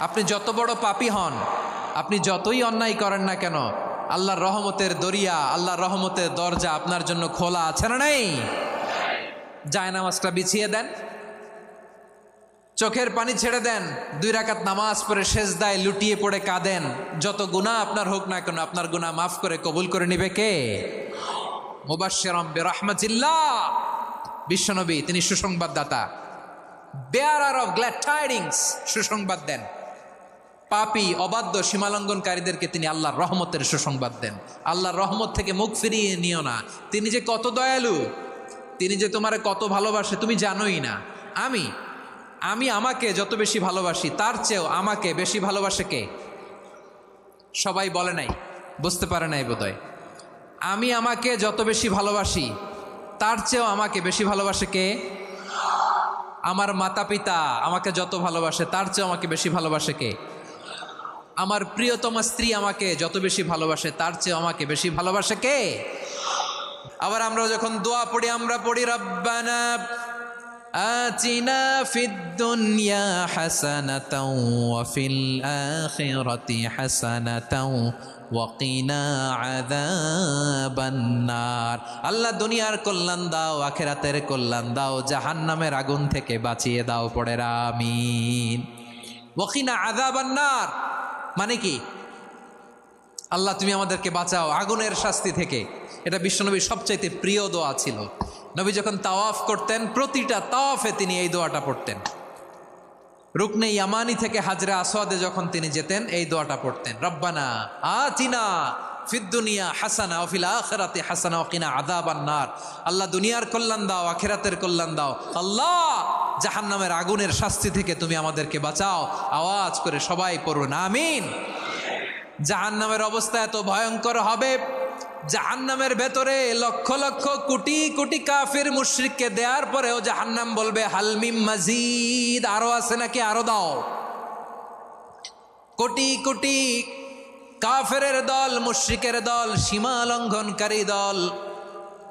আপনি যত বড় পাপী হন, আপনি যতই অন্যায় করেন না কেন, আল্লাহর রহমতের দরিয়া, আল্লাহর রহমতের দরজা আপনার জন্য খোলা আছে না নেই? জায়নামাজটা বিছিয়ে দেন, চোখের পানি ছেড়ে দেন, 2 রাকাত নামাজ পড়ে সেজদায় লুটিয়ে পড়ে কাঁদেন। যত গুনাহ আপনার হোক না কেন, আপনার গুনাহ মাফ করে কবুল করে নিবে কে? মুবাশশিরাম বিরহমাতিল্লাহ, বিশ্বনবী তিনি সুসংবাদদাতা, বেয়ারার অফ গ্ল্যাড টাইডিংস, সুসংবাদ দেন। পাপী অবাধ্য সীমালঙ্ঘনকারীদেরকে তিনি আল্লাহর রহমতের সুসংবাদ দেন। আল্লাহর রহমত থেকে মুখ ফিরিয়ে নিও না। তিনি যে কত দয়ালু, তিনি যে তোমারে কত ভালোবাসে তুমি জানোই না। আমি আমাকে যত বেশি ভালোবাসি তার চেয়েও আমাকে বেশি ভালোবাসে কে? সবাই বলে নাই, বুঝতে পারে নাই বোধহয়। আমি আমাকে যত বেশি ভালোবাসি তার চেয়েও আমাকে বেশি ভালোবাসে কে? আমার মাতা পিতা আমাকে যত ভালোবাসে তার চেয়েও আমাকে বেশি ভালোবাসে কে? আমার প্রিয়তমা স্ত্রী আমাকে যত বেশি ভালোবাসে তার চেয়েও আমাকে বেশি ভালোবাসে কে? আবার আমরা যখন দোয়া পড়ি, আমরা পড়ি রব্বানা আতিনা ফিদ দুনিয়া হাসানাতাও ওয়া ফিল আখিরাতি হাসানাতাও ওয়া কিনা আযাবান নার। আল্লাহ দুনিয়ার কল্যাণ দাও, আখিরাতের কল্যাণ দাও, জাহান্নামের আগুন থেকে বাঁচিয়ে দাও। পড়ে আমিন। ওয়া কিনা আযাবান নার মানে কি? আল্লাহ তুমি আমাদেরকে বাঁচাও আগুনের শাস্তি থেকে। এটা বিশ্বনবীর সবচাইতে প্রিয় দোয়া ছিল। নবী যখন তাওয়াফ করতেন, প্রতিটা তাওয়াফে তিনি এই দোয়াটা পড়তেন। রুকনে ইয়ামানি থেকে হাজরে আসওয়াদে যখন তিনি যেতেন, এই দোয়াটা পড়তেন, রব্বানা আতিনা ফিদ দুনিয়া হাসানা ওয়া ফিল আখিরাতি হাসানা ওয়া কিনা আযাবান নার। আল্লাহ দুনিয়ার কল্যাণ দাও, আখিরাতের কল্যাণ দাও। আল্লাহ জাহান্নামের আগুনের শাস্তি থেকে তুমি আমাদেরকে বাঁচাও। আওয়াজ করে সবাই পড়ুন আমিন। জাহান্নামের অবস্থা এত ভয়ঙ্কর হবে, জাহান্নামের ভেতরে লক্ষ লক্ষ কোটি কোটি কাফির মুশরিককে দেওয়ার পরেও জাহান্নাম বলবে হালমিম মাজিদ, আরো আছে নাকি, আরো দাও। কোটি কোটি কাফেরের দল, মুশরিকের দল, সীমা লঙ্ঘনকারী দল,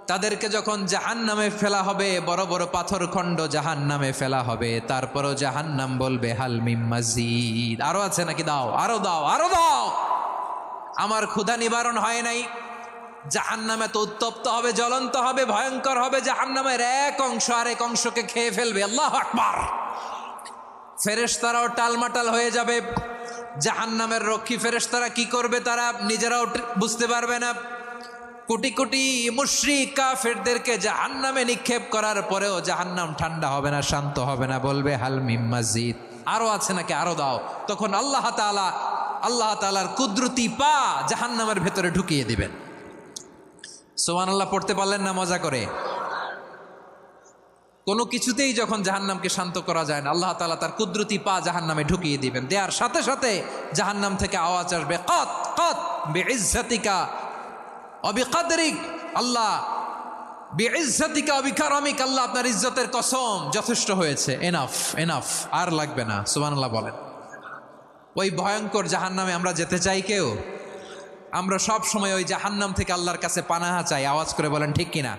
তাদেরকে যখন জাহান্নামে ফেলা হবে, বড় বড় পাথরখণ্ড জাহান্নামে ফেলা হবে, তারপরও জাহান্নাম বলবে হালমিম মাজিদ, আরো আছে নাকি, দাও, আরো দাও, আরো দাও। আমার ক্ষুধা নিবারণ হয় নাই। জাহান্নামে তো উত্তপ্ত হবে, জ্বলন্ত হবে, ভয়ঙ্কর হবে। জাহান্নামের এক অংশ আরেক অংশকে খেয়ে ফেলবে। আল্লাহু আকবার। ফেরেশতারাও টালমাটাল হয়ে যাবে। জাহান্নামের রক্ষী ফেরেশতারা কি করবে তারা নিজেরাও বুঝতে পারবে না। কোটি কোটি মুশরিক কাফেরদেরকে জাহান্নামে নিক্ষেপ করার পরেও জাহান্নাম ঠান্ডা হবে না, শান্ত হবে না, বলবে হাল মিম মাজিদ, আরো আছে নাকি, আরো দাও। তখন আল্লাহ তাআলার কুদরতি পা জাহান্নামের ভেতরে ঢুকিয়ে দিবেন। সুবহানাল্লাহ পড়তে পারলেন না মজা করে? কোনো কিছুতেই যখন জাহান্নামকে শান্ত করা যায় না, আল্লাহ তাআলা তার কুদরতি পা জাহান্নামে ঢুকিয়ে দিবেন। দেওয়ার সাথে সাথে জাহান্নাম থেকে আওয়াজ আসবে, কত কত বিইজ্জাতিকা ওয়া বিকদরিক, আল্লাহ বিইজ্জাতিকা ওয়া বিকারামিক, আল্লাহ আপনার ইজ্জতের কসম, যথেষ্ট হয়েছে, এনাফ এনাফ, আর লাগবে না। সুবহানাল্লাহ বলেন। ওই ভয়ঙ্কর জাহান্নামে আমরা যেতে চাই কেউ? আমরা সব সময় ওই জাহান্নাম থেকে আল্লাহর কাছে পানাহা চাই। আওয়াজ করে বলেন ঠিক কিনা?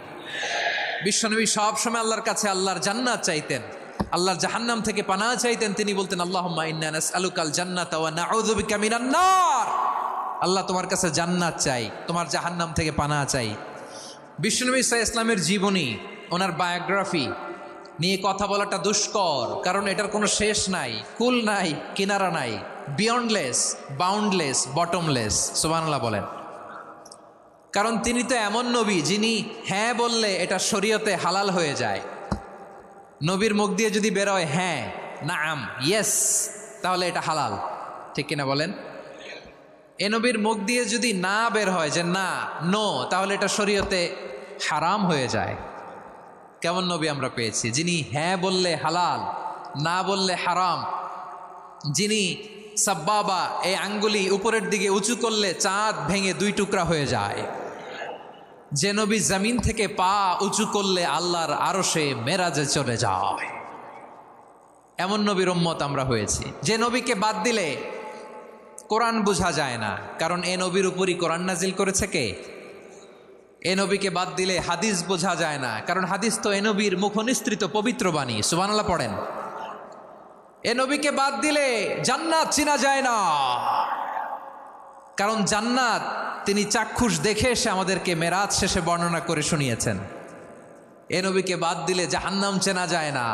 বিশ্বনবী সব সময় আল্লাহর কাছে আল্লাহর জান্নাত চাইতেন, আল্লাহর জাহান্নাম থেকে পানাহা চাইতেন। তিনি বলতেন আল্লাহুম্মা ইন্না নাসআলুকাল জান্নাতা ওয়া নাউযু বিকা মিনান নার। আল্লাহ তোমার কাছে জান্নাত চাই, তোমার জাহান্নাম থেকে পানাহা চাই। বিশ্বনবী সাল্লাল্লাহু আলাইহি ইসলামের জীবনী, ওনার বায়োগ্রাফি নিয়ে কথা বলাটা দুষ্কর, কারণ এটার কোনো শেষ নাই, কুল নাই, কিনারা নাই, বিয়ন্ডলেস, বাউন্ডলেস, বটমলেস। সুবহানাল্লাহ বলেন। কারণ তিনি তো এমন নবী যিনি হ্যাঁ বললে এটা শরীয়তে হালাল হয়ে যায়। নবীর মুখ দিয়ে যদি বেরোয় হ্যাঁ, নাম, ইয়েস, তাহলে এটা হালাল, ঠিক কিনা বলেন? এ নবীর মুখ দিয়ে যদি না বের হয় যে না, নো, তাহলে এটা শরীয়তে হারাম হয়ে যায়। কেমন নবী আমরা পেয়েছি, যিনি হ্যাঁ বললে হালাল, না বললে হারাম, যিনি সাব্বাবা, এই আঙ্গুলি উপরের দিকে উঁচু করলে চাঁদ ভেঙে 2 টুকরা হয়ে যায়, যে নবী জমিন থেকে পা উঁচু করলে আল্লাহর আরশে মেরাজে চলে যায়, এমন নবীর উম্মত আমরা হয়েছি। যে নবীকে বাদ দিলে কোরআন বোঝা যায় না, কারণ এ নবীর উপরই কোরআন নাজিল করেছে কে? এ নবীকে বাদ দিলে হাদিস বোঝা যায় না, কারণ হাদিস তো এ নবীর মুখনিসৃত পবিত্র বাণী। সুবহানাল্লাহ পড়েন। এ নবীকে বাদ দিলে জান্নাত চিনা যায় না। কারণ জান্নাত তিনি চাক্ষুষ দেখে এসে আমাদেরকে মেরাজ শেষে বর্ণনা করে শুনিয়েছেন। এ নবীকে বাদ দিলে জাহান্নাম চেনা যায় না।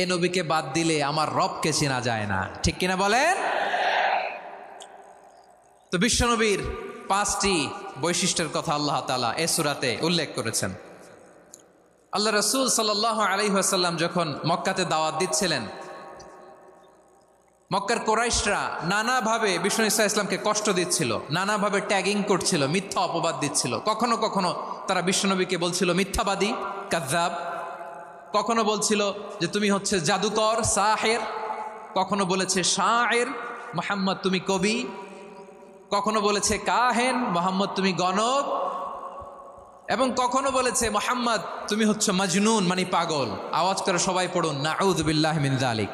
এ নবীকে বাদ দিলে আমার রবকে চেনা যায় না। ঠিক কিনা বলেন? তো বিশ্বনবীর 5টি বৈশিষ্ট্যের কথা আল্লাহ তাআলা এ সূরাতে উল্লেখ করেছেন। আল্লাহ রাসূল সাল্লাল্লাহু আলাইহি ওয়াসাল্লাম যখন মক্কাতে দাওয়াত দিচ্ছিলেন, মক্কার কোরাইশরা নানাভাবে বিষ্ণু ঈসা ইসলামকে কষ্ট দিচ্ছিল, নানাভাবে ট্যাগিং করছিল, মিথ্যা অপবাদ দিচ্ছিল। কখনো কখনো তারা বিশ্বনবীকে বলছিল মিথ্যাবাদী, কাযযাব। কখনো বলছিল যে তুমি হচ্ছে জাদুকর, সাহের। কখনো বলেছে শায়ের, মুহাম্মদ তুমি কবি। কখনো বলেছে কাহেন, মুহাম্মদ তুমি গণক। এবং কখনো বলেছে মুহাম্মদ তুমি হচ্ছে মাজনুন, মানে পাগল। আওয়াজ করে সবাই পড়ুন নাউযু বিল্লাহি মিন যালিক।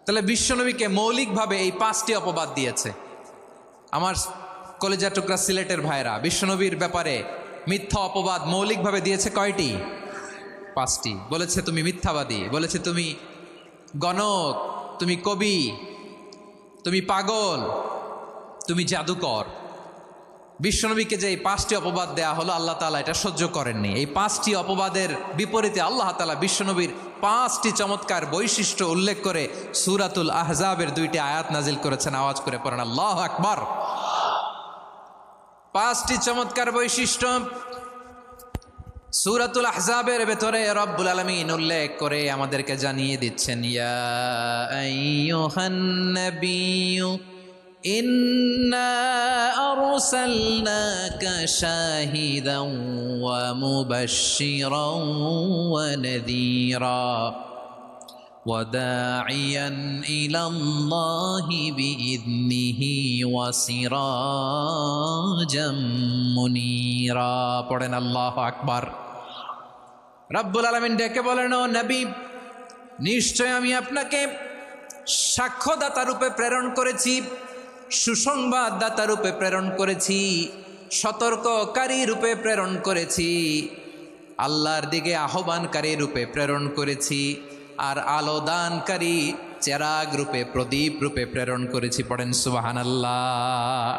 তাহলে বিশ্বনবীকে মৌলিকভাবে এই 5টি অপবাদ দিয়েছে। আমার কলেজা টুকরা সিলেটের ভাইরা, বিশ্বনবীর ব্যাপারে মিথ্যা অপবাদ মৌলিকভাবে দিয়েছে কয়টি? 5টি। বলেছে তুমি মিথ্যাবাদী, বলেছে তুমি গণক, তুমি কবি, তুমি পাগল, তুমি জাদুকর। বিশ্বনবীকে যে এই 5টি অপবাদ দেয়া হলো, আল্লাহ তাআলা এটা সহ্য করেননি। এই 5টি অপবাদের বিপরীতে আল্লাহ তাআলা বিশ্বনবীর 5টি চমৎকার বৈশিষ্ট্য উল্লেখ করে সূরাতুল আহজাবের 2টি আয়াত নাজিল করেছেন। আওয়াজ করে পড়েন আল্লাহু আকবার। 5টি চমৎকার বৈশিষ্ট্য সূরাতুল আহজাবের ভেতরে রব্বুল আলামিন উল্লেখ করে আমাদেরকে জানিয়ে দিচ্ছেন, ইয়া আইয়ুহান নাবিয়্যু ইন্না আরসালনাকা শাহিদান ওয়া মুবাশশিরান ওয়া নাযীরা ওয়া দাঈয়ান ইলাল্লাহি বিইذনিহি ওয়া সিরাজাম মুনীরা। পড়েন আল্লাহু আকবার। রব্বুল আলামিন ডেকে বলেন, ও নবী, নিশ্চয় আমি আপনাকে সাক্ষ্যদাতা রূপে প্রেরণ করেছি, সুসংবাদদাতা রূপে প্রেরণ করেছি, সতর্ককারী রূপে প্রেরণ করেছি, আল্লাহর দিকে আহ্বানকারী রূপে প্রেরণ করেছি, আর আলো দানকারী চেরাগ রূপে, প্রদীপ রূপে প্রেরণ করেছি। পড়েন সুবহানাল্লাহ।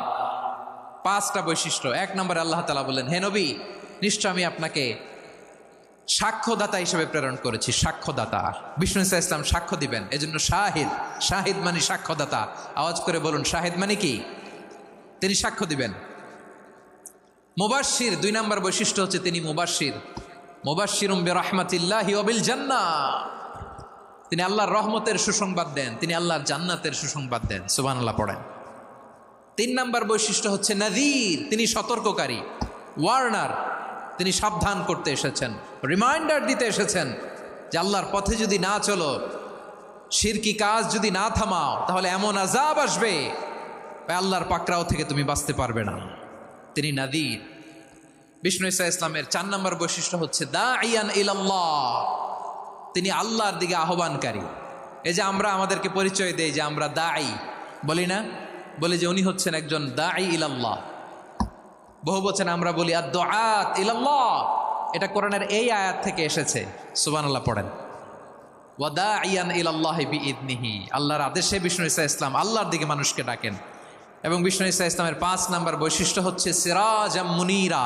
5টা বৈশিষ্ট্য। 1 নম্বরে আল্লাহ তাআলা বলেন, হে নবী, নিশ্চয় আমি আপনাকে সাক্ষ্যদাতা হিসেবে প্রেরণ করেছি। সাক্ষ্যদাতা, বিষ্ণু ঈসা ইসলাম সাক্ষ্য দিবেন, এজন্য শাহিদ। শাহিদ মানে সাক্ষ্যদাতা। আওয়াজ করে বলুন শাহিদ মানে কি? তিনি সাক্ষ্য দিবেন। মুবাশশির, 2 নম্বর বৈশিষ্ট্য হচ্ছে তিনি মুবাশশির। মুবাশশিরুম বিরহমাতিল্লাহি ওয়া বিল জান্নাহ। তিনি আল্লাহর রহমতের সুসংবাদ দেন, তিনি আল্লাহর জান্নাতের সুসংবাদ দেন। সুবহানাল্লাহ পড়েন। 3 নম্বর বৈশিষ্ট্য হচ্ছে নাযীর, তিনি সতর্ককারী, ওয়ার্নার। তিনি সাবধান করতে এসেছেন, রিমাইন্ডার দিতে এসেছেন যে আল্লাহর পথে যদি না চলো, শিরকি কাজ যদি না থামাও, তাহলে এমন আযাব আসবে আল্লাহর পাকড়াও থেকে তুমি বাঁচতে পারবে না। তিনি নাযীর। বিষ্ণু ঈসা ইসলামের 4 নম্বর বৈশিষ্ট্য হচ্ছে দাঈয়ান ইলাল্লাহ, তিনি আল্লাহর দিকে আহ্বানকারী। এই যে আমরা আমাদেরকে পরিচয় দেই যে আমরা দাঈ, বলি না? বলি যে উনি হচ্ছেন একজন দাঈ ইলাল্লাহ। বহু বচনে আমরা বলি আদ-দুআত ইলাল্লাহ। এটা কোরআনের এই আয়াত থেকে এসেছে। সুবহানাল্লাহ পড়েন। ওয়া দাঈয়ান ইলাল্লাহি বিইذনিহি, আল্লাহর আদেশে বিষ্ণু ঈসা ইসলাম আল্লাহর দিকে মানুষকে ডাকেন। এবং বিষ্ণু ঈসা ইসলামের 5 নম্বর বৈশিষ্ট্য হচ্ছে সিরাজাম মুনীরা,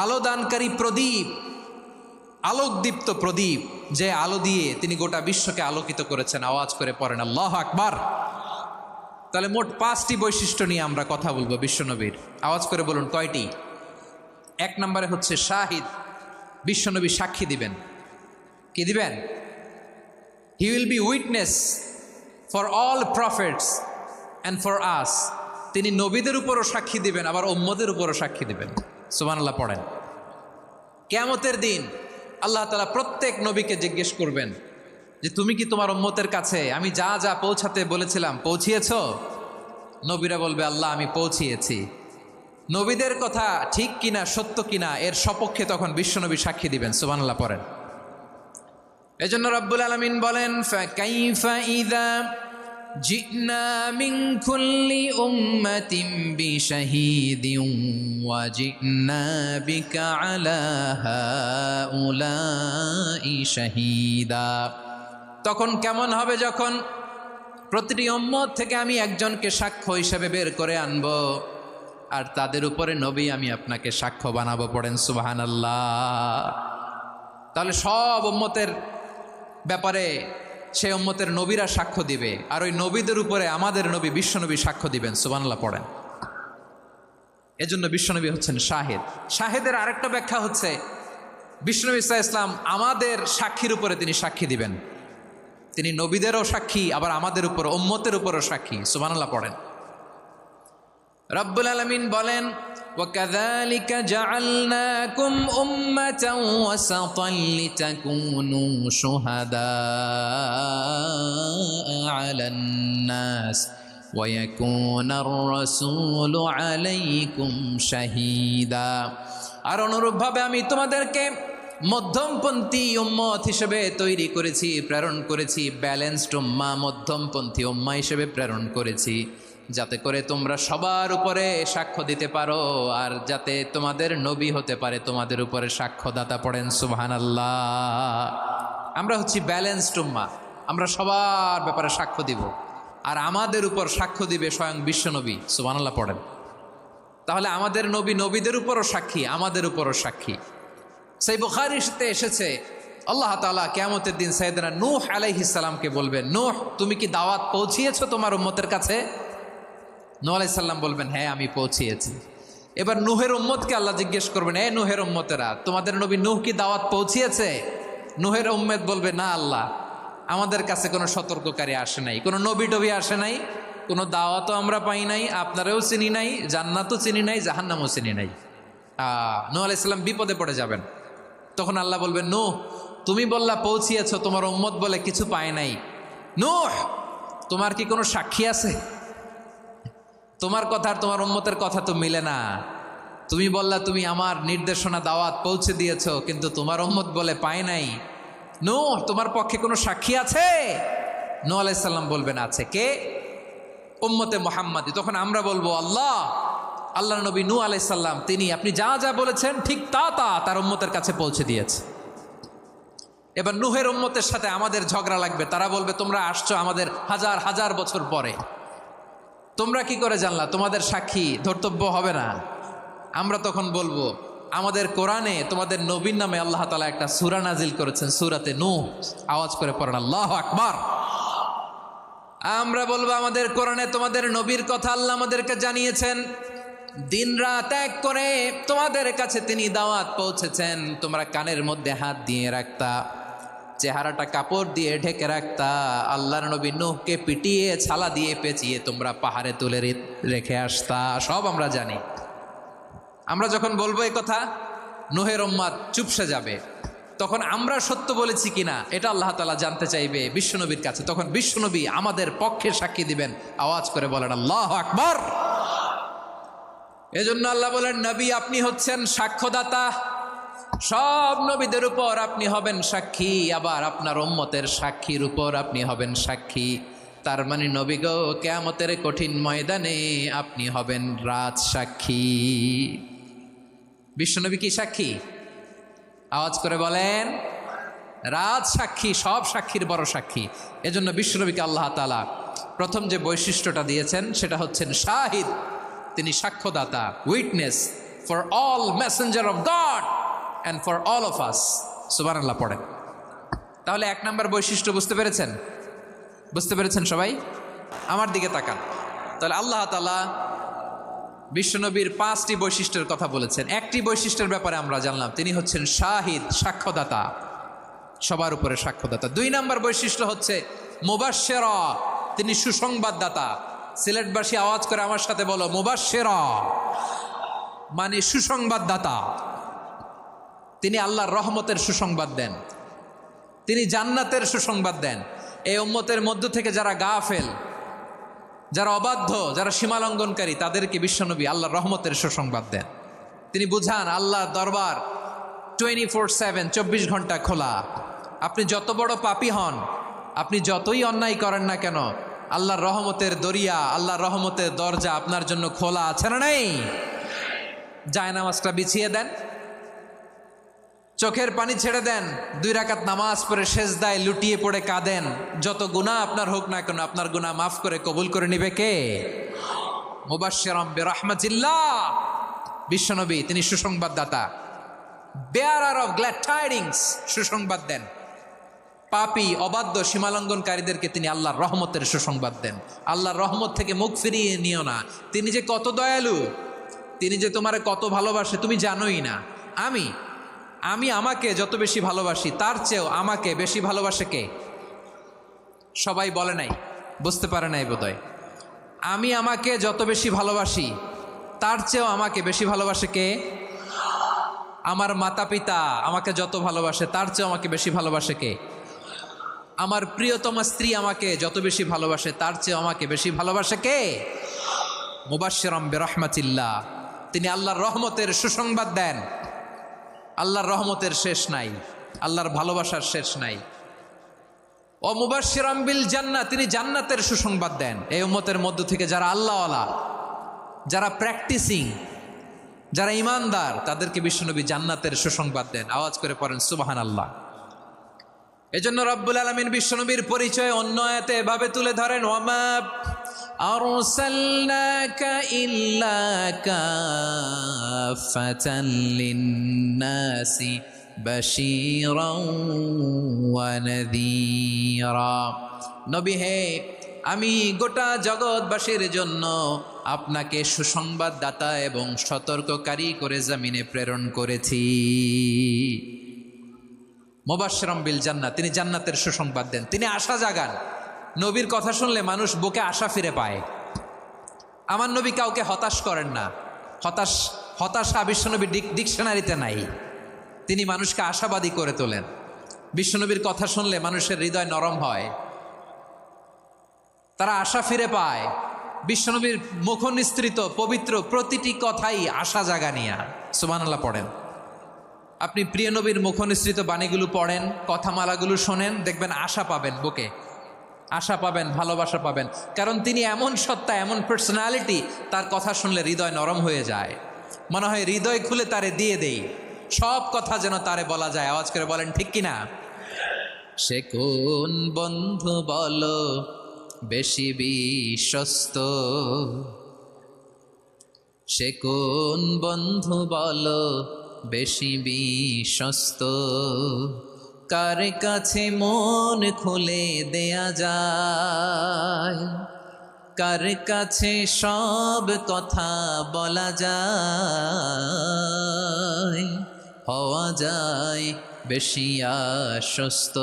আলো দানকারী প্রদীপ, আলোকদীপ্ত প্রদীপ, যে আলো দিয়ে তিনি গোটা বিশ্বকে আলোকিত করেছেন। আওয়াজ করে পড়েন আল্লাহু আকবার। তাহলে মোট 5টি বৈশিষ্ট্য নিয়ে আমরা কথা বলবো বিশ্বনবীর। আওয়াজ করে বলুন কয়টি? 1 নম্বরে হচ্ছে শাহিদ, বিশ্বনবী সাক্ষী দিবেন। কি দিবেন? He will be witness for all prophets and for us. তিনি নবীদের উপরও সাক্ষী দিবেন, আবার উম্মতের উপরও সাক্ষী দিবেন। সুবহানাল্লাহ পড়েন। কিয়ামতের দিন আল্লাহ তাআলা প্রত্যেক নবীকে জিজ্ঞেস করবেন যে তুমি কি তোমার উম্মতের কাছে আমি যা যা পৌঁছাতে বলেছিলাম পৌঁছিয়েছ? নবীরা বলবে আল্লাহ আমি পৌঁছিয়েছি। নবীদের কথা ঠিক কিনা, সত্য কিনা, এর সপক্ষে তখন বিশ্বনবী সাক্ষী দিবেন। সুবহানাল্লাহ পড়েন। এজন্য রব্বুল আলামিন বলেন, ফাকাইফা ইযা জিনা মিন কুল্লি উম্মাতিন বিশাহীদিন ওয়া জিনা বিকা আলা হাউলাই শাহীদা। তখন কেমন হবে যখন প্রতিটি উম্মত থেকে আমি একজনকে সাক্ষ্য হিসেবে বের করে আনবো, আর তাদের উপরে নবী আমি আপনাকে সাক্ষ্য বানাবো। পড়েন সুবহানাল্লাহ। তাহলে সব উম্মতের ব্যাপারে সেই উম্মতের নবীরা সাক্ষ্য দিবে, আর ওই নবীদের উপরে আমাদের নবী বিশ্বনবী সাক্ষ্য দিবেন। সুবহানাল্লাহ পড়েন। এজন্য বিশ্বনবী হচ্ছেন শাহেদ। শাহেদের আরেকটা ব্যাখ্যা হচ্ছে বিশ্বনবী সাল্লাল্লাহু আলাইহি ওয়াসাল্লাম আমাদের সাক্ষীর উপরে তিনি সাক্ষী দিবেন। তিনি নবীদেরও সাক্ষী, আবার আমাদের উপর উম্মতের উপরও সাক্ষী। সুবহানাল্লাহ পড়েন। রব্বুল আলামিন বলেন, وَكَذَلِكَ جَعَلْنَاكُمْ أُمَّةً وَسَطًا لِتَكُونُوا شُهَدَاءَ عَلَى النَّاسِ وَيَكُونَ الرَّسُولُ عَلَيْكُمْ شَهِيدًا। আর অনুরূপভাবে আমি তোমাদেরকে মধ্যমপন্থী উম্মত হিসেবে তৈরি করেছি, প্রেরণ করেছি। ব্যালেন্সড উম্মাহ, মধ্যমপন্থী উম্মাহ হিসেবে প্রেরণ করেছি, যাতে করে তোমরা সবার উপরে সাক্ষ্য দিতে পারো, আর যাতে তোমাদের নবী হতে পারে তোমাদের উপরে সাক্ষ্যদাতা। পড়েন সুবহানাল্লাহ। আমরা হচ্ছি ব্যালেন্সড উম্মাহ, আমরা সবার ব্যাপারে সাক্ষ্য দিব, আর আমাদের উপর সাক্ষ্য দিবে স্বয়ং বিশ্বনবী। সুবহানাল্লাহ পড়েন। তাহলে আমাদের নবী নবীদের উপরও সাক্ষী, আমাদের উপরও সাক্ষী। সেই বুখারীতে এসেছে আল্লাহ তাআলা কিয়ামতের দিন সাইয়েদনা নূহ আলাইহিস সালামকে বলবেন, নূহ তুমি কি দাওয়াত পৌঁছিয়েছো তোমার উম্মতের কাছে? নূহ আলাইহিস সালাম বলবেন, হ্যাঁ আমি পৌঁছিয়েছি। এবার নূহের উম্মতকে আল্লাহ জিজ্ঞেস করবেন, এ নূহের উম্মতেরা, তোমাদের নবী নূহ কি দাওয়াত পৌঁছিয়েছে? নূহের উম্মত বলবে, না আল্লাহ, আমাদের কাছে কোনো সতর্ককারী আসে নাই, কোনো নবী টবি আসে নাই, কোনো দাওয়াতও আমরা পাই নাই, আপনারাও চিনি নাই, জান্নাতও চিনি নাই, জাহান্নামও চিনি নাই। নূহ আলাইহিস সালাম বিপদে পড়ে যাবেন। তখন আল্লাহ বলবেন, নূহ তুমি বললা পৌঁছিয়েছ, তোমার উম্মত বলে কিছু পায় নাই। নূহ তোমার কি কোনো সাক্ষী আছে? তোমার কথা আর তোমার উম্মতের কথা তো মিলে না। তুমি বললা তুমি আমার নির্দেশনা দাওয়াত পৌঁছে দিয়েছ, কিন্তু তোমার উম্মত বলে পায় নাই। নূহ তোমার পক্ষে কোনো সাক্ষী আছে? নূহ আলাইহিস সালাম বলবেন, আছে। কে? উম্মতে মুহাম্মাদি। তখন আমরা বলবো, আল্লাহ নবী নূহ আলাইহিস সালাম তিনি আপনি যা যা বলেছেন ঠিক তা তার উম্মতের কাছে পৌঁছে দিয়েছে। এবার নূহের উম্মতের সাথে আমাদের ঝগড়া লাগবে। তারা বলবে, তোমরা আসছো আমাদের হাজার হাজার বছর পরে, তোমরা কি করে জানলা? তোমাদের সাক্ষী ধর্তব্য হবে না। আমরা তখন বলবো, আমাদের কোরআনে তোমাদের নবীর নামে আল্লাহ তাআলা একটা সূরা নাজিল করেছেন, সূরাতে নূহ। আওয়াজ করে পড়েন আল্লাহু আকবার। আমরা বলবো, আমাদের কোরআনে তোমাদের নবীর কথা আল্লাহ আমাদেরকে জানিয়েছেন, দিন রাত এক করে তোমাদের কাছে তিনি দাওয়াত পৌঁছেছেন। তোমরা কানের মধ্যে হাত দিয়ে রাখতা, চেহারাটা কাপড় দিয়ে ঢেকে রাখতা, আল্লাহর নবী নূহকে পিটিয়ে ছালা দিয়ে পেঁচিয়ে তোমরা পাহাড়ে তুলে রেখে আসতা। সব আমরা জানি। আমরা যখন বলবো এই কথা, নূহের উম্মত চুপসে যাবে। তখন আমরা সত্য বলেছি কিনা এটা আল্লাহ তাআলা জানতে চাইবে বিশ্বনবীর কাছে। তখন বিশ্বনবী আমাদের পক্ষে সাক্ষী দিবেন। আওয়াজ করে বলেন আল্লাহু আকবার। এজন্য আল্লাহ বলেন, নবী আপনি হচ্ছেন সাক্ষ্যদাতা, সব নবীদের উপর আপনি হবেন সাক্ষী, আবার আপনার উম্মতের সাক্ষীর উপর আপনি হবেন সাক্ষী। তার মানে নবী গো, কিয়ামতের কঠিন ময়দানে আপনি হবেন রাজ সাক্ষী। বিশ্বনবী কি সাক্ষী? আওয়াজ করে বলেন, রাজ সাক্ষী, সব সাক্ষীর বড় সাক্ষী। এজন্য বিশ্বনবীকে আল্লাহ তাআলা প্রথম যে বৈশিষ্ট্যটা দিয়েছেন সেটা হচ্ছেন শাহিদ। তিনি সাক্ষ্যদাতা, witness for all messenger of God and for all of us. সুবহানাল্লাহ পড়েন। তাহলে এক নাম্বার বৈশিষ্ট্য বুঝতে পেরেছেন? বুঝতে পেরেছেন সবাই? আমার দিকে তাকান। তাহলে আল্লাহ তাআলা বিশ্বনবীর 5টি বৈশিষ্ট্যের কথা বলেছেন। একটি বৈশিষ্ট্যের ব্যাপারে আমরা জানলাম, তিনি হচ্ছেন শাহিদ, সাক্ষ্যদাতা, সবার উপরে সাক্ষ্যদাতা। 2 নাম্বার বৈশিষ্ট্য হচ্ছে মুবাশশিরা, তিনি সুসংবাদদাতা। সিলেটবাসী আওয়াজ করে আমার সাথে বলো, মুবাশশিরা মানে সুসংবাদদাতা। তিনি আল্লাহর রহমতের সুসংবাদ দেন, তিনি জান্নাতের সুসংবাদ দেন। এই উম্মতের মধ্য থেকে যারা গাফেল, যারা অবাধ্য, যারা সীমালঙ্ঘনকারী, তাদেরকে বিশ্বনবী আল্লাহর রহমতের সুসংবাদ দেন। তিনি বুঝান আল্লাহর দরবার 24/7, 24 ঘন্টা খোলা। আপনি যত বড় পাপী হন, আপনি যতই অন্যায় করেন না কেন, আল্লাহর রহমতের দরিয়া, আল্লাহর রহমতের দরজা আপনার জন্য খোলা আছে না নেই? জায়নামাজটা বিছিয়ে দেন, চোখের পানি ছেড়ে দেন, 2 রাকাত নামাজ পড়ে সেজদায় লুটিয়ে পড়ে কাঁদেন, যত গুনাহ আপনার হোক না কেন আপনার গুনাহ মাফ করে কবুল করে নিবে কে? মুবাশশিরাম বিরহমাতিল্লাহ, বিশ্বনবী তিনি সুসংবাদদাতা, বেয়ারার অফ গ্ল্যাড টাইডিংস, সুসংবাদ দেন। পাপী অবাধ্য সীমালঙ্ঘনকারীদেরকে তিনি আল্লাহর রহমতের সুসংবাদ দেন। আল্লাহর রহমত থেকে মুখ ফিরিয়ে নিও না। তিনি যে কত দয়ালু, তিনি যে তোমারে কত ভালোবাসে তুমি জানোই না। আমি আমাকে যত বেশি ভালোবাসি তার চেয়েও আমাকে বেশি ভালোবাসে কে? সবাই বলে নাই, বুঝতে পারে নাই বোধহয়। আমি আমাকে যত বেশি ভালোবাসি তার চেয়েও আমাকে বেশি ভালোবাসে কে? আমার মাতা পিতা আমাকে যত ভালোবাসে তার চেয়েও আমাকে বেশি ভালোবাসে কে? আমার প্রিয়তমা স্ত্রী আমাকে যত বেশি ভালোবাসে তার চেয়েও আমাকে বেশি ভালোবাসে কে? মুবাশশিরাম বিরহমাতিল্লাহ, তিনি আল্লাহর রহমতের সুসংবাদ দেন। আল্লাহর রহমতের শেষ নাই, আল্লাহর ভালোবাসার শেষ নাই। ও মুবাশশিরাম বিল জান্নাহ, তিনি জান্নাতের সুসংবাদ দেন। এই উম্মতের মধ্য থেকে যারা আল্লাহওয়ালা, যারা প্র্যাকটিসিং, যারা ইমানদার, তাদেরকে বিশ্বনবী জান্নাতের সুসংবাদ দেন। আওয়াজ করে পড়েন সুবহানাল্লাহ। এজন্য রব্বুল আলামিন বিশ্বনবীর পরিচয় অন্য আয়াতে এভাবে তুলে ধরেন, ওয়ামা আরসালনাকা ইল্লা কাফাতান লিন্নাসি বাশীরাও ওয়া নাযীরা। নবী হে, আমি গোটা জগৎবাসীর জন্য আপনাকে সুসংবাদদাতা এবং সতর্ককারী করে জমিনে প্রেরণ করেছি। মুবাশশিরাম বিল জান্নাহ, তিনি জান্নাতের সুসংবাদ দেন, তিনি আশা জাগান। নবীর কথা শুনলে মানুষ বুকে আশা ফিরে পায়। আমার নবী কাউকে হতাশ করেন না। হতাশা বিশ্বনবীর ডিকশনারিতে নাই। তিনি মানুষকে আশাবাদী করে তোলেন। বিশ্বনবীর কথা শুনলে মানুষের হৃদয় নরম হয়, তারা আশা ফিরে পায়। বিশ্বনবীর মুখ নিঃসৃত পবিত্র প্রতিটি কথাই আশা জাগানিয়া। সুবহানাল্লাহ পড়েন। আপনি প্রিয় নবীর মুখ নিঃসৃত বাণীগুলো পড়েন, কথামালাগুলো শোনেন, দেখবেন আশা পাবেন, বুকে আশা পাবেন, ভালোবাসা পাবেন। কারণ তিনি এমন সত্তা, এমন পার্সোনালিটি, তার কথা শুনলে হৃদয় নরম হয়ে যায়। মনে হয় হৃদয় খুলে তারে দিয়ে দেই, সব কথা যেন তারে বলা যায়। আওয়াজ করে বলেন ঠিক কিনা? সে কোন বন্ধু বলো বেশি বিশ্বস্ত, সে কোন বন্ধু বলো বেশি বিশ্বস্ত, কার কাছে মন খুলে দেয়া যায়, কার কাছে সব কথা বলা যায়, হওয়া যায় বেশি আশ্বস্ত।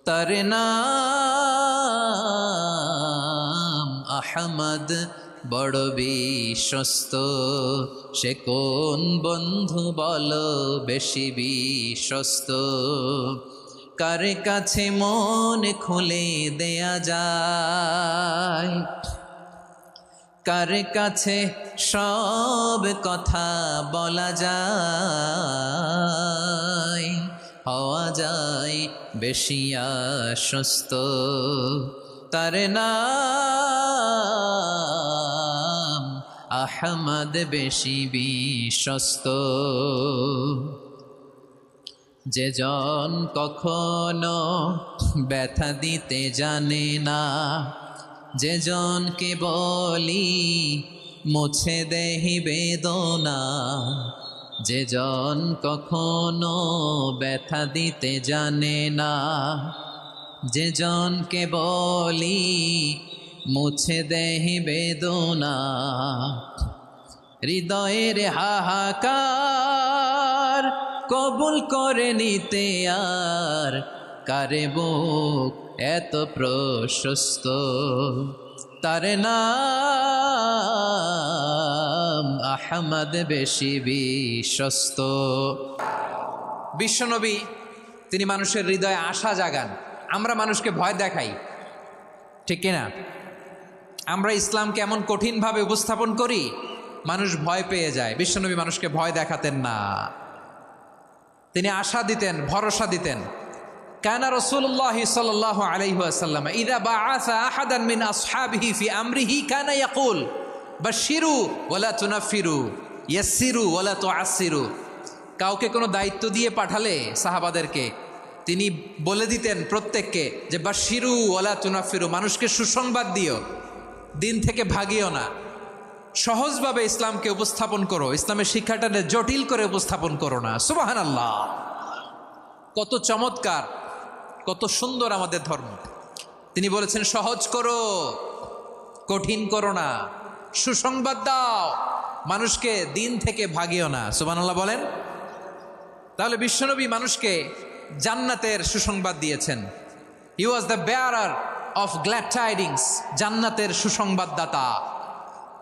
তার নাম আহমদ, বড় বিশ্বস্ত। সে কোন বন্ধু বলো বেশি বিশ্বস্ত, কার কাছে মন খুলে দেয়া যায়, কার কাছে সব কথা বলা যায়, হওয়া যায় বেশি আশ্বস্ত। তার নাম আহমদ, বেশি বিশ্বস্ত। যে জন কখনো ব্যথা দিতে জানে না, যে জনকে বলি মুছে দেহি বেদনা, যে জন কখনো ব্যথা দিতে জানে না, যে জনকে বলি মুছে দেহি বেদনা, হৃদয়ের হাহাকার কবুল করে নিতে আর কারে বুক এত প্রশস্ত। তার নাম আহমদ, বেশি বিশ্বস্ত। বিশ্বনবী তিনি মানুষের হৃদয়ে আশা জাগান। আমরা মানুষকে ভয় দেখাই, ঠিক কিনা? আমরা ইসলামকে এমন কঠিনভাবে উপস্থাপন করি, মানুষ ভয় পেয়ে যায়। বিশ্বনবী মানুষকে ভয় দেখাতেন না, তিনি আশা দিতেন, ভরসা দিতেন। কানা রাসূলুল্লাহ সাল্লাল্লাহু আলাইহি ওয়াসাল্লাম ইযা বাআসা আহাদান মিন আসহাবিহি ফি আমরিহি কানা ইয়াকুল বাশশিরু ওয়ালা তুনাফিরু, ইয়াসসিরু ওয়ালা তুআসসিরু। কাউকে কোনো দায়িত্ব দিয়ে পাঠালে সাহাবাদেরকে তিনি বলে দিতেন প্রত্যেককে যে বাশিরু ওয়ালা তুনাফিরু, মানুষকে সুসংবাদ দিও, দিন থেকে ভাগিও না, সহজভাবে ইসলামকে উপস্থাপন করো, ইসলামের শিক্ষাটাকে জটিল করে উপস্থাপন করো না। সুবহানাল্লাহ, কত চমৎকার, কত সুন্দর আমাদের ধর্ম। তিনি বলেছেন সহজ করো, কঠিন করো না, সুসংবাদ দাও, মানুষকে দিন থেকে ভাগিও না। সুবহানাল্লাহ বলেন। তাহলে বিশ্বনবী মানুষকে জান্নাতের সুসংবাদ দিয়েছেন। He was the bearer of glad tidings, জান্নাতের সুসংবাদদাতা।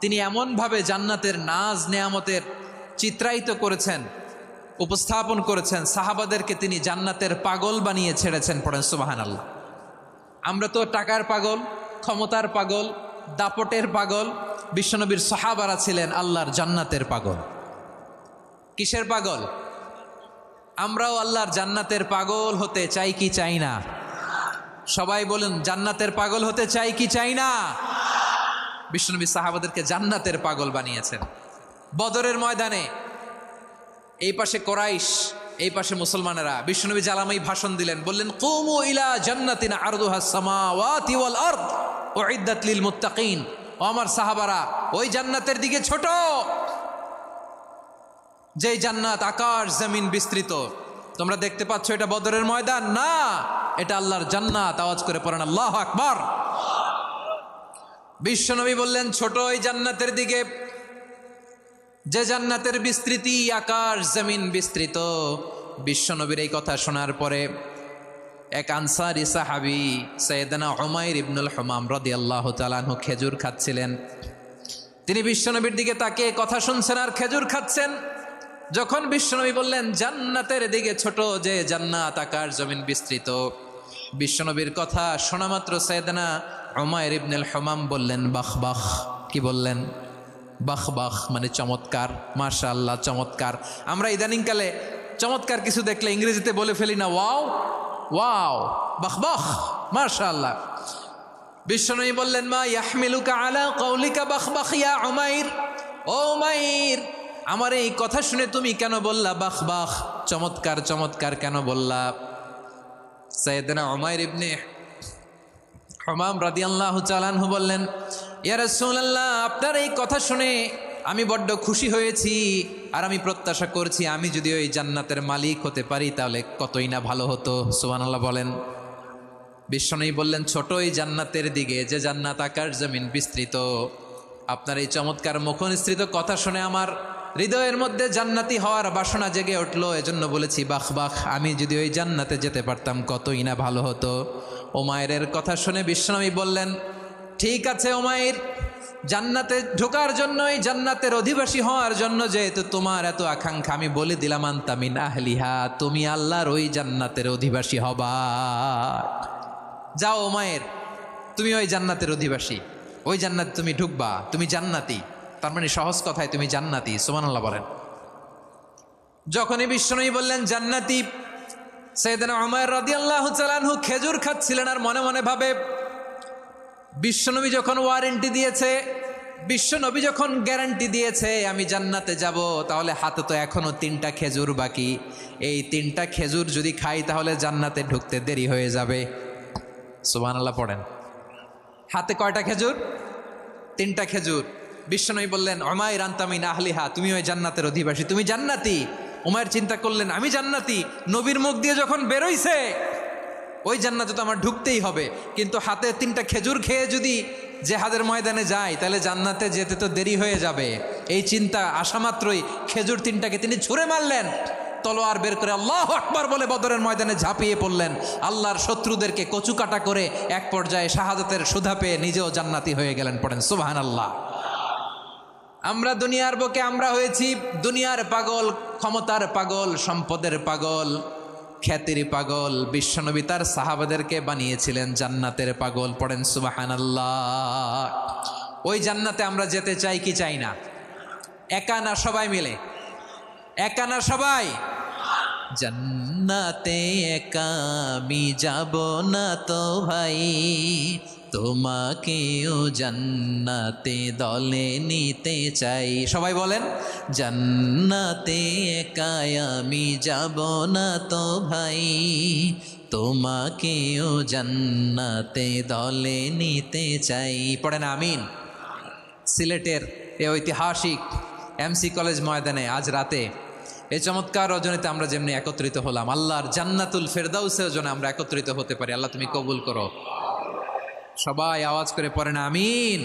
তিনি এমনভাবে জান্নাতের নাজ নেয়ামতের চিত্রায়িত করেছেন, উপস্থাপন করেছেন, সাহাবাদেরকে তিনি জান্নাতের পাগল বানিয়ে ছেড়েছেন। পড়েন সুবহানাল্লাহ। আমরা তো টাকার পাগল, ক্ষমতার পাগল, দাপটের পাগল। বিশ্বনবীর সাহাবারা ছিলেন আল্লাহর জান্নাতের পাগল। কিসের পাগল? আমরাও আল্লাহর জান্নাতের পাগল হতে চাই কি চাই না? সবাই বলুন, জান্নাতের পাগল হতে চাই কি চাই না? বিশ্বনবী সাহাবাদেরকে জান্নাতের পাগল বানিয়েছেন। বদরের ময়দানে এই পাশে কোরাইশ, এই পাশে মুসলমানেরা। বিশ্বনবী জালামাই ভাষণ দিলেন, বললেন কুমু ইলা জান্নাতিন আরদুহাস সামাওয়াতি ওয়াল আরদ উইদ্দাত লিল মুত্তাকিন। ও আমার সাহাবারা, ওই জান্নাতের দিকে ছোট, যেই জান্নাত আকাশ জমিন বিস্তৃত। তোমরা দেখতে পাচ্ছ এটা বদরের ময়দান না, এটা আল্লাহর জান্নাত। আওয়াজ করে পড়েন আল্লাহু আকবার। বিশ্বনবী বললেন ছোট ওই জান্নাতের দিকে, যে জান্নাতের বিস্তৃতি আকাশ জমিন বিস্তৃত। বিশ্বনবীর এই কথা শোনার পরে এক আনসারী সাহাবী সাইয়েদনা উমাইর ইবনুল হুমাম রাদিয়াল্লাহু তাআলা আনহু খেজুর খাচ্ছিলেন। তিনি বিশ্বনবীর দিকে তাকিয়ে কথা শুনছেন আর খেজুর খাচ্ছেন। যখন বিশ্বনবী বললেন জান্নাতের দিকে ছোট, যে জান্নাত আকাশ জমিন বিস্তৃত, বিশ্বনবীর কথা শোনা মাত্র সাইয়েদনা উমাইর ইবনুল হুমাম বললেন বাখ বাখ। কি বললেন? বাখ বাখ মানে চমৎকার, মাশাআল্লাহ চমৎকার। আমরা ইদানিংকালে চমৎকার কিছু দেখলে ইংরেজিতে বলে ফেলি না ওয়াও ওয়াও, বাখ বাখ, মাশাআল্লাহ। বিশ্বনবী বললেন মা ইয়াহমিলুকা আলা কওলিকা বাখ বাখ ইয়া উমাইর। ও উমাইর, আমার এই কথা শুনে তুমি কেন বললা বাখ বাখ, চমৎকার চমৎকার কেন বললা? সাইয়েদনা উমাইর ইবনে হুমাম রাদিয়াল্লাহু তাআলা আনহু বললেন ইয়া রাসূলুল্লাহ, আপনার এই কথা শুনে আমি বড্ড খুশি হয়েছি, আর আমি প্রত্যাশা করছি আমি যদি ওই জান্নাতের মালিক হতে পারি তাহলে কতই না ভালো হতো। সুবহানাল্লাহ বলেন। বিশ্বনবী বললেন ছোট ওই জান্নাতের দিকে, যে জান্নাত আকাশ জমিন বিস্তৃত। আপনার এই চমৎকার মুখনিসৃত কথা শুনে আমার হৃদয়ের মধ্যে জান্নাতি হওয়ার বাসনা জেগে উঠলো, এজন্য বলেছি বাখ বাখ, আমি যদি ওই জান্নাতে যেতে পারতাম কতই না ভালো হতো। উমাইরের কথা শুনে বিশ্বনবী বললেন ঠিক আছে উমাইর, জান্নাতে ঢোকার জন্য, এই জান্নাতের অধিবাসী হওয়ার জন্য যেহেতু তোমার এত আকাঙ্ক্ষা, আমি বলে দিলাম আনতা মিন আহলিহা, তুমি আল্লাহর ওই জান্নাতের অধিবাসী হবা। যাও উমাইর, তুমি ওই জান্নাতের অধিবাসী, ওই জান্নাতে তুমি ঢুকবা, তুমি জান্নাতি। তার মানে সহজ কথায় তুমি জান্নাতি। সুবহানাল্লাহ বলেন। যখনই বিশ্বনবী বললেন জান্নাতি, সাইয়েদনা উমাইর রাদিয়াল্লাহু তাআলা আনহু খেজুর খাচ্ছিলেন আর মনে মনে ভাবে বিশ্বনবী যখন ওয়ারেন্টি দিয়েছে, বিশ্বনবী যখন গ্যারান্টি দিয়েছে আমি জান্নাতে যাব, তাহলে হাতে তো এখনো 3টা খেজুর বাকি। এই 3টা খেজুর যদি খাই তাহলে জান্নাতে ঢুকতে দেরি হয়ে যাবে। সুবহানাল্লাহ পড়েন। হাতে কয়টা খেজুর? 3টা খেজুর। বিশ্বনবী বললেন উমাইর আনতা মিন আহলিহা, তুমি ওই জান্নাতের অধিবাসী, তুমি জান্নাতি। উমাইর চিন্তা করলেন আমি জান্নাতি, নবীর মুখ দিয়ে যখন বেরোইছে ওই জান্নাতে তো আমার ঢুকতেই হবে, কিন্তু হাতে 3টা খেজুর খেয়ে যদি জেহাদের ময়দানে যাই তাহলে জান্নাতে যেতে তো দেরি হয়ে যাবে। এই চিন্তা আসা মাত্রই খেজুর 3টাকে তিনি ছুঁড়ে মারলেন, তলোয়ার বের করে আল্লাহু আকবার বলে বদরের ময়দানে ঝাঁপিয়ে পড়লেন। আল্লাহর শত্রুদেরকে কচুকাটা করে এক পর্যায়ে শাহাদাতের সুধা পেয়ে নিজেও জান্নাতি হয়ে গেলেন। পড়েন সুবহানাল্লাহ। আমরা দুনিয়ার বুকে আমরা হয়েছি দুনিয়ার পাগল, ক্ষমতার পাগল, সম্পদের পাগল, খ্যাতির পাগল। বিশ্বনবী তার সাহাবাদেরকে বানিয়েছিলেন জান্নাতের পাগল। পড়েন সুবহানাল্লাহ। ওই জান্নাতে আমরা যেতে চাই কি চাই না? একা না সবাই মিলে? একা না সবাই? জান্নাতে একা আমি যাব না তো ভাই, তোমাকেও জান্নাতে দলে নিতে চাই। সবাই বলেন, জান্নাতে একাই আমি যাব না তো ভাই, তোমাকেও জান্নাতে দলে নিতে চাই। পড়েন আমিন। সিলেটের এ ঐতিহাসিক এমসি কলেজ ময়দানে আজ রাতে এই চমৎকার রজনীতে আমরা যেমনি একত্রিত হলাম, আল্লাহর জান্নাতুল ফেরদাউসেও যেন আমরা একত্রিত হতে পারি। আল্লাহ তুমি কবুল করো। সবাই আওয়াজ করে পড়েন আমিন।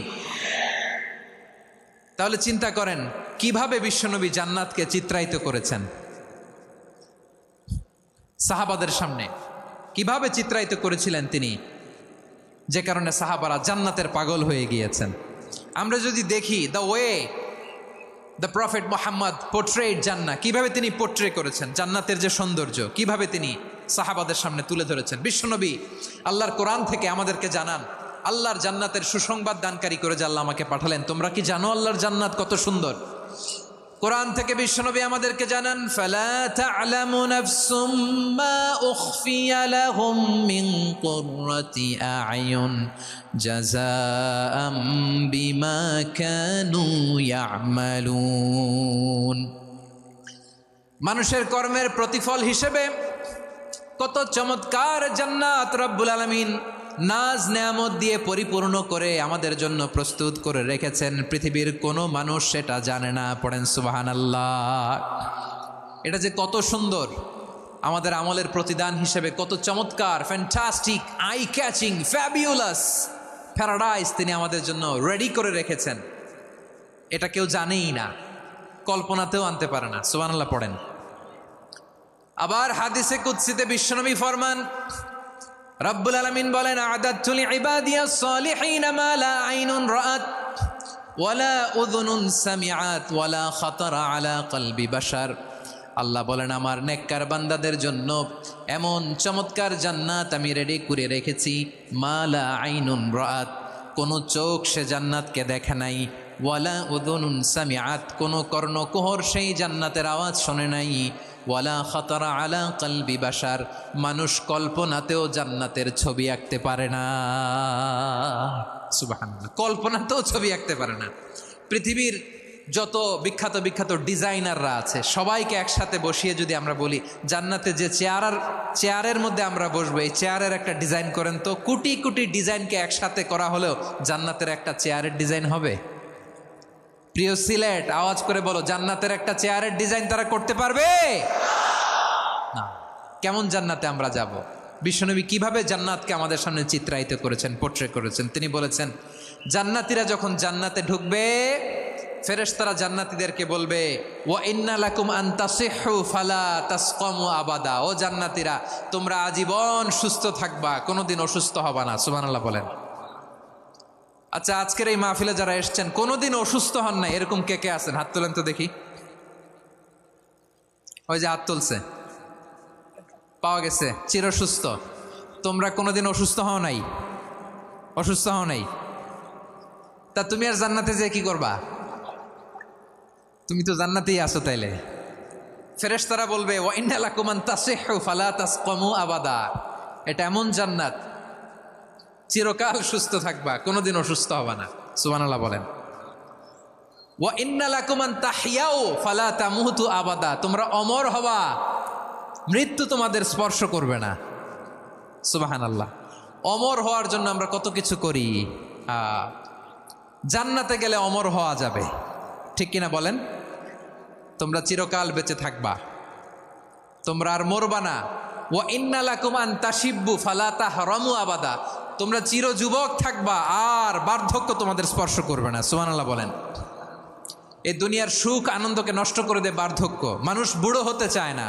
তাহলে চিন্তা করেন কিভাবে বিশ্বনবী জান্নাতকে চিত্রায়িত করেছেন সাহাবাদের সামনে, কিভাবে চিত্রায়িত করেছিলেন তিনি, যে কারণে সাহাবারা জান্নাতের পাগল হয়ে গিয়েছেন। আমরা যদি দেখি the way the prophet Mohammad portrait জান্নাত, কিভাবে তিনি পোর্ট্রে করেছেন জান্নাতের যে সৌন্দর্য, কিভাবে তিনি সাহাবাদের সামনে তুলে ধরেছেন। বিশ্বনবী আল্লাহর কোরআন থেকে আমাদেরকে জানান আল্লাহর জান্নাতের সুসংবাদ দানকারী করে যে আল্লাহ আমাকে পাঠালেন। তোমরা কি জানো আল্লাহর জান্নাত কত সুন্দর? কোরআন থেকে বিশ্বনবী আমাদেরকে জানান, ফালা তা'লামু নাফসুম মা উখফিয়া লাহুম মিন কুররাতি আ'য়ুন জাযাআম বিমা কানু ইয়া'মালুন। মানুষের কর্মের প্রতিফল হিসেবে কত চমৎকার জান্নাত রব্বুল আলামিন নাজ নেয়ামত দিয়ে পরিপূর্ণ করে আমাদের জন্য প্রস্তুত করে রেখেছেন। পৃথিবীর কোনো মানুষ সেটা জানে না। পড়েন সুবহানাল্লাহ। এটা যে কত সুন্দর, আমাদের আমলের প্রতিদান হিসেবে কত চমৎকার, fantastic, eye catching, fabulous paradise তিনি আমাদের জন্য রেডি করে রেখেছেন। এটা কেউ জানেই না, কল্পনাতেও আনতে পারে না। সুবহানাল্লাহ পড়েন। আবার হাদিসে কুদসিতে বিশ্বনবী ফরমান, রব্বুল আলামিন বলেন, আ'দাদতু লিইবাদিয়াস সালিহিনা মা লা আইনুন রাআত ওয়ালা উযুনুন সামিআত ওয়ালা খাতারা আলা কলবি বাশার। আল্লাহ বলেন, আমার নেককার বান্দাদের জন্য এমন চমৎকার জান্নাত আমি রেডি করে রেখেছি, মা লা আইনুন রাআত, কোনো চোখ সে জান্নাতকে দেখে নাই, ওয়ালা উযুনুন সামিআত, কোনো কর্ণকুহর সেই জান্নাতের আওয়াজ শোনে নাই, ওয়ালা খাতারা আলা কলবি বাশার, মানুষ কল্পনাতেও জান্নাতের ছবি আঁকতে পারে না। সুবহানাল্লাহ, কল্পনাতেও ছবি আঁকতে পারে না। পৃথিবীর যত বিখ্যাত বিখ্যাত ডিজাইনাররা আছে সবাইকে একসাথে বসিয়ে যদি আমরা বলি জান্নাতে যে চেয়ারের মধ্যে আমরা বসবো, এই চেয়ারের একটা ডিজাইন করেন তো, কোটি কোটি ডিজাইনকে একসাথে করা হলেও জান্নাতের একটা চেয়ারের ডিজাইন হবে? প্রিয় সিলেট, আওয়াজ করে বলো, জান্নাতের একটা চেয়ারের ডিজাইন তারা করতে পারবে না। কেমন জান্নাতে আমরা যাব? বিশ্বনবী কিভাবে জান্নাতকে আমাদের সামনে চিত্রায়িত করেছেন, পোর্ট্রে করেছেন। তিনি বলেছেন, জান্নাতীরা যখন জান্নাতে ঢুকবে, ফেরেশতারা জান্নাতীদেরকে বলবে, ওয়া ইন্না লাকুম আন তাসিহু ফালা তাসকামু আবাদা। ও জান্নাতীরা, তোমরা আজীবন সুস্থ থাকবা, কোনোদিন অসুস্থ হবা না। সুবহানাল্লাহ বলেন। আচ্ছা, আজকের এই মাহফিলে যারা এসছেন কোনোদিন অসুস্থ হন নাই, এরকম কে কে আছেন? হাত তোলেন তো দেখি। ওই যে হাত তুলছে, পাওয়া গেছে, চিরসুস্থ। তোমরা কোনোদিন অসুস্থ হও নাই? অসুস্থ হও নাই? তা তুমি আর জান্নাতে যে কি করবা? তুমি তো জান্নাতেই আছো। তাইলে ফেরেশতারা বলবে, ওয়া ইন্না লাকুম আন তাসিহু ফালা তাসকামু আবাদা। এটা এমন জান্নাত, চিরকাল সুস্থ থাকবা, কোনোদিন অসুস্থ হবা না। সুবহানাল্লাহ বলেন। ওয়া ইন্না লাকুম আন তাহইয়াউ ফালা তামুতু আবাদা। তোমরা অমর হবা, মৃত্যু তোমাদের স্পর্শ করবে না। সুবহানাল্লাহ। অমর হওয়ার জন্য আমরা কত কিছু করি। জান্নাতে গেলে অমর হওয়া যাবে, ঠিক কিনা বলেন? তোমরা চিরকাল বেঁচে থাকবা, তোমরা আর মরবা না। ওয়া ইন্না লাকুম আন তাশিব্বু ফালা তাহরামু আবাদা। তোমরা চির যুবক থাকবা, আর বার্ধক্য তোমাদের স্পর্শ করবে না। সুবহানাল্লাহ বলেন। এই দুনিয়ার সুখ আনন্দকে নষ্ট করে দেয় বার্ধক্য। মানুষ বুড়ো হতে চায় না।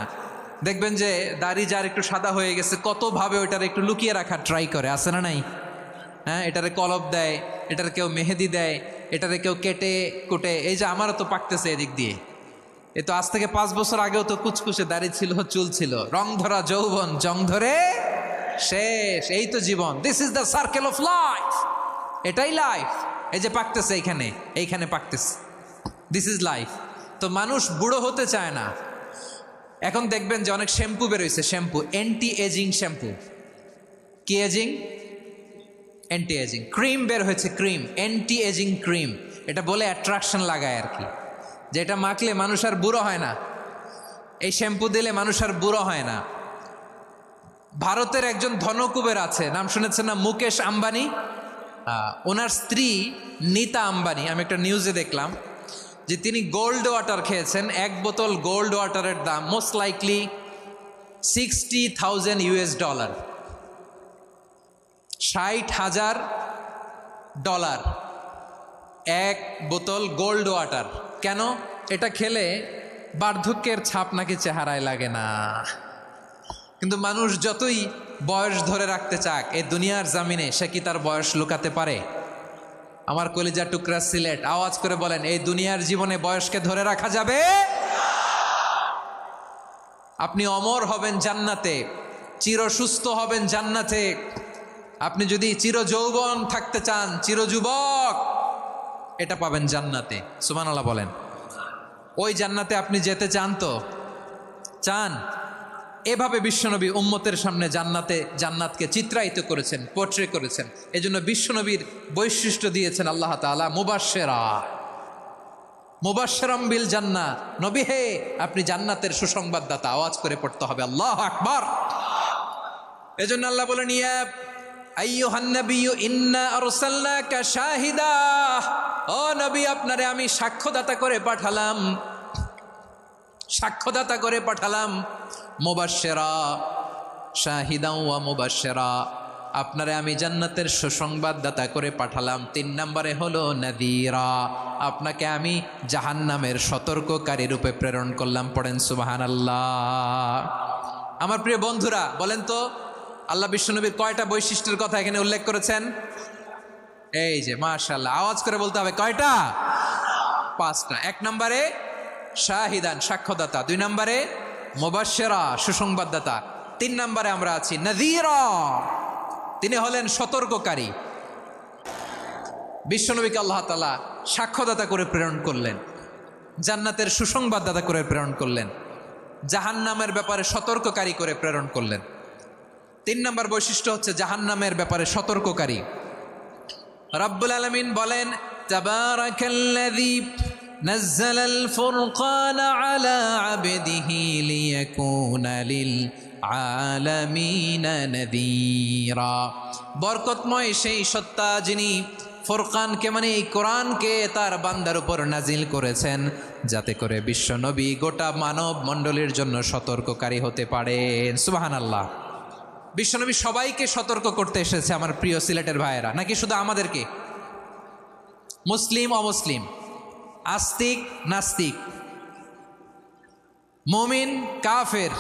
দেখবেন যে দাড়ি যার একটু সাদা হয়ে গেছে, কতভাবে ওইটার একটু লুকিয়ে রাখার ট্রাই করে, আছে না নাই? হ্যাঁ, এটারে কলপ দেয়, এটার কেউ মেহেদি দেয়, এটারে কেউ কেটে কুটে। এই যে আমারও তো পাকতেছে এদিক দিয়ে, এ তো আজ থেকে 5 বছর আগেও তো কুচকুচে দাড়ি ছিল, চুল ছিল, রং ধরা যৌবন, জং ধরে শেষ। এই তো জীবন। This is the circle of life. এটাই লাইফ। এই যে পাকতেছে এইখানে পাকতেছে, দিস ইজ লাইফ। তো মানুষ বুড়ো হতে চায় না। এখন দেখবেন যে অনেক শ্যাম্পু বেরোইছে, শ্যাম্পু, অ্যান্টি এজিং শ্যাম্পু। কি এজিং? অ্যান্টি এজিং ক্রিম বের হয়েছে, ক্রিম অ্যান্টি এজিং ক্রিম। এটা বলে অ্যাট্রাকশন লাগায় আর কি, যে এটা মাখলে মানুষ আর বুড়ো হয় না, এই শ্যাম্পু দিলে মানুষ আর বুড়ো হয় না। ভারতের একজন ধনকুবের আছে, নাম শুনেছেন না, মুকেশ আম্বানি। ওনার স্ত্রী নীতা আম্বানি, আমি একটা নিউজে দেখলাম যে তিনি গোল্ড ওয়াটার খেয়েছেন। এক বোতল গোল্ড ওয়াটারের দাম মোস্ট লাইকলি $60,000, $60,000 এক বোতল গোল্ড ওয়াটার। কেন? এটা খেলে বার্ধক্যের ছাপ নাকি চেহারায় লাগে না। কিন্তু মানুষ যতই বয়স ধরে রাখতে চাক এই দুনিয়ার জামিনে, সে কি তার বয়স লুকাতে পারে? আমার কলিজা টুকরা সিলেট, আওয়াজ করে বলেন, এই দুনিয়ার জীবনে বয়সকে ধরে রাখা যাবে? আপনি অমর হবেন জান্নাতে, চির সুস্থ হবেন জান্নাতে। আপনি যদি চির যৌবন থাকতে চান, চির যুবক, এটা পাবেন জান্নাতে। সুবহানাল্লাহ বলেন। ওই জান্নাতে আপনি যেতে চান তো? চান? এভাবে বিশ্বনবী উম্মতের সামনে জান্নাতকে চিত্রায়িত করেছেন, পোর্ট্রে করেছেন। এজন্য বিশ্বনবীর বৈশিষ্ট্য দিয়েছেন আল্লাহ তাআলা মুবাশশিরাম বিল জান্নাহ। নবী হে, আপনি জান্নাতের সুসংবাদদাতা। আওয়াজ করে পড়তে হবে আল্লাহু আকবার। এজন্য আল্লাহ বলেন, ইয়া আইয়ুহান নাবিয়্যু ইন্না আরসালনাকা শাহিদা, ও নবী, আপনারে আমি সাক্ষ্যদাতা করে পাঠালাম, সাক্ষ্যদাতা করে পাঠালাম। মুবাশশিরা শাহিদা ওয়া মুবাশশিরা, আপনারে আমি জান্নাতের সুসংবাদদাতা করে পাঠালাম। 3 নম্বরে হলো নাযীরা, আপনাকে আমি জাহান্নামের সতর্ককারী রূপে প্রেরণ করলাম। পড়েন সুবহানাল্লাহ। আমার প্রিয় বন্ধুরা, বলেন তো আল্লাহ বিশ্বনবীর কয়টা বৈশিষ্ট্যের কথা এখানে উল্লেখ করেছেন? এই যে মাশাআল্লাহ, আওয়াজ করে বলতে হবে, কয়টা? 5টা। 1 নম্বরে শাহিদান, সাক্ষ্যদাতা। 2 নম্বরে মুবাশশিরা, সুসংবাদদাতা। 3 নম্বরে আমরা আছি নাযীরা, তিনি হলেন সতর্ককারী। বিশ্বনবীকে আল্লাহ তাআলা সাক্ষ্যদাতা করে প্রেরণ করলেন, জান্নাতের সুসংবাদদাতা করে প্রেরণ করলেন, জাহান্নামের ব্যাপারে সতর্ককারী করে প্রেরণ করলেন। 3 নম্বর বৈশিষ্ট্য হচ্ছে জাহান্নামের ব্যাপারে সতর্ককারী। রব্বুল আলামিন বলেন, তাবারাকাল্লাযী নাযালাল ফুরকানা আলা আবদিহি লিয়াকুনা লিল আলামিনা নাযীরা। বরকতময় সেই সত্তা যিনি ফুরকানকে, মানে এই কোরআনকে তার বান্দার উপর নাজিল করেছেন, যাতে করে বিশ্ব নবী গোটা মানব মণ্ডলীর জন্য সতর্ককারী হতে পারেন। সুবহানাল্লাহ। বিশ্বনবী সবাইকে সতর্ক করতে এসেছে, আমার প্রিয় সিলেটের ভাইয়েরা, নাকি শুধু আমাদেরকে? মুসলিম অমুসলিম, আস্তিক নাস্তিক, মুমিন কাফের,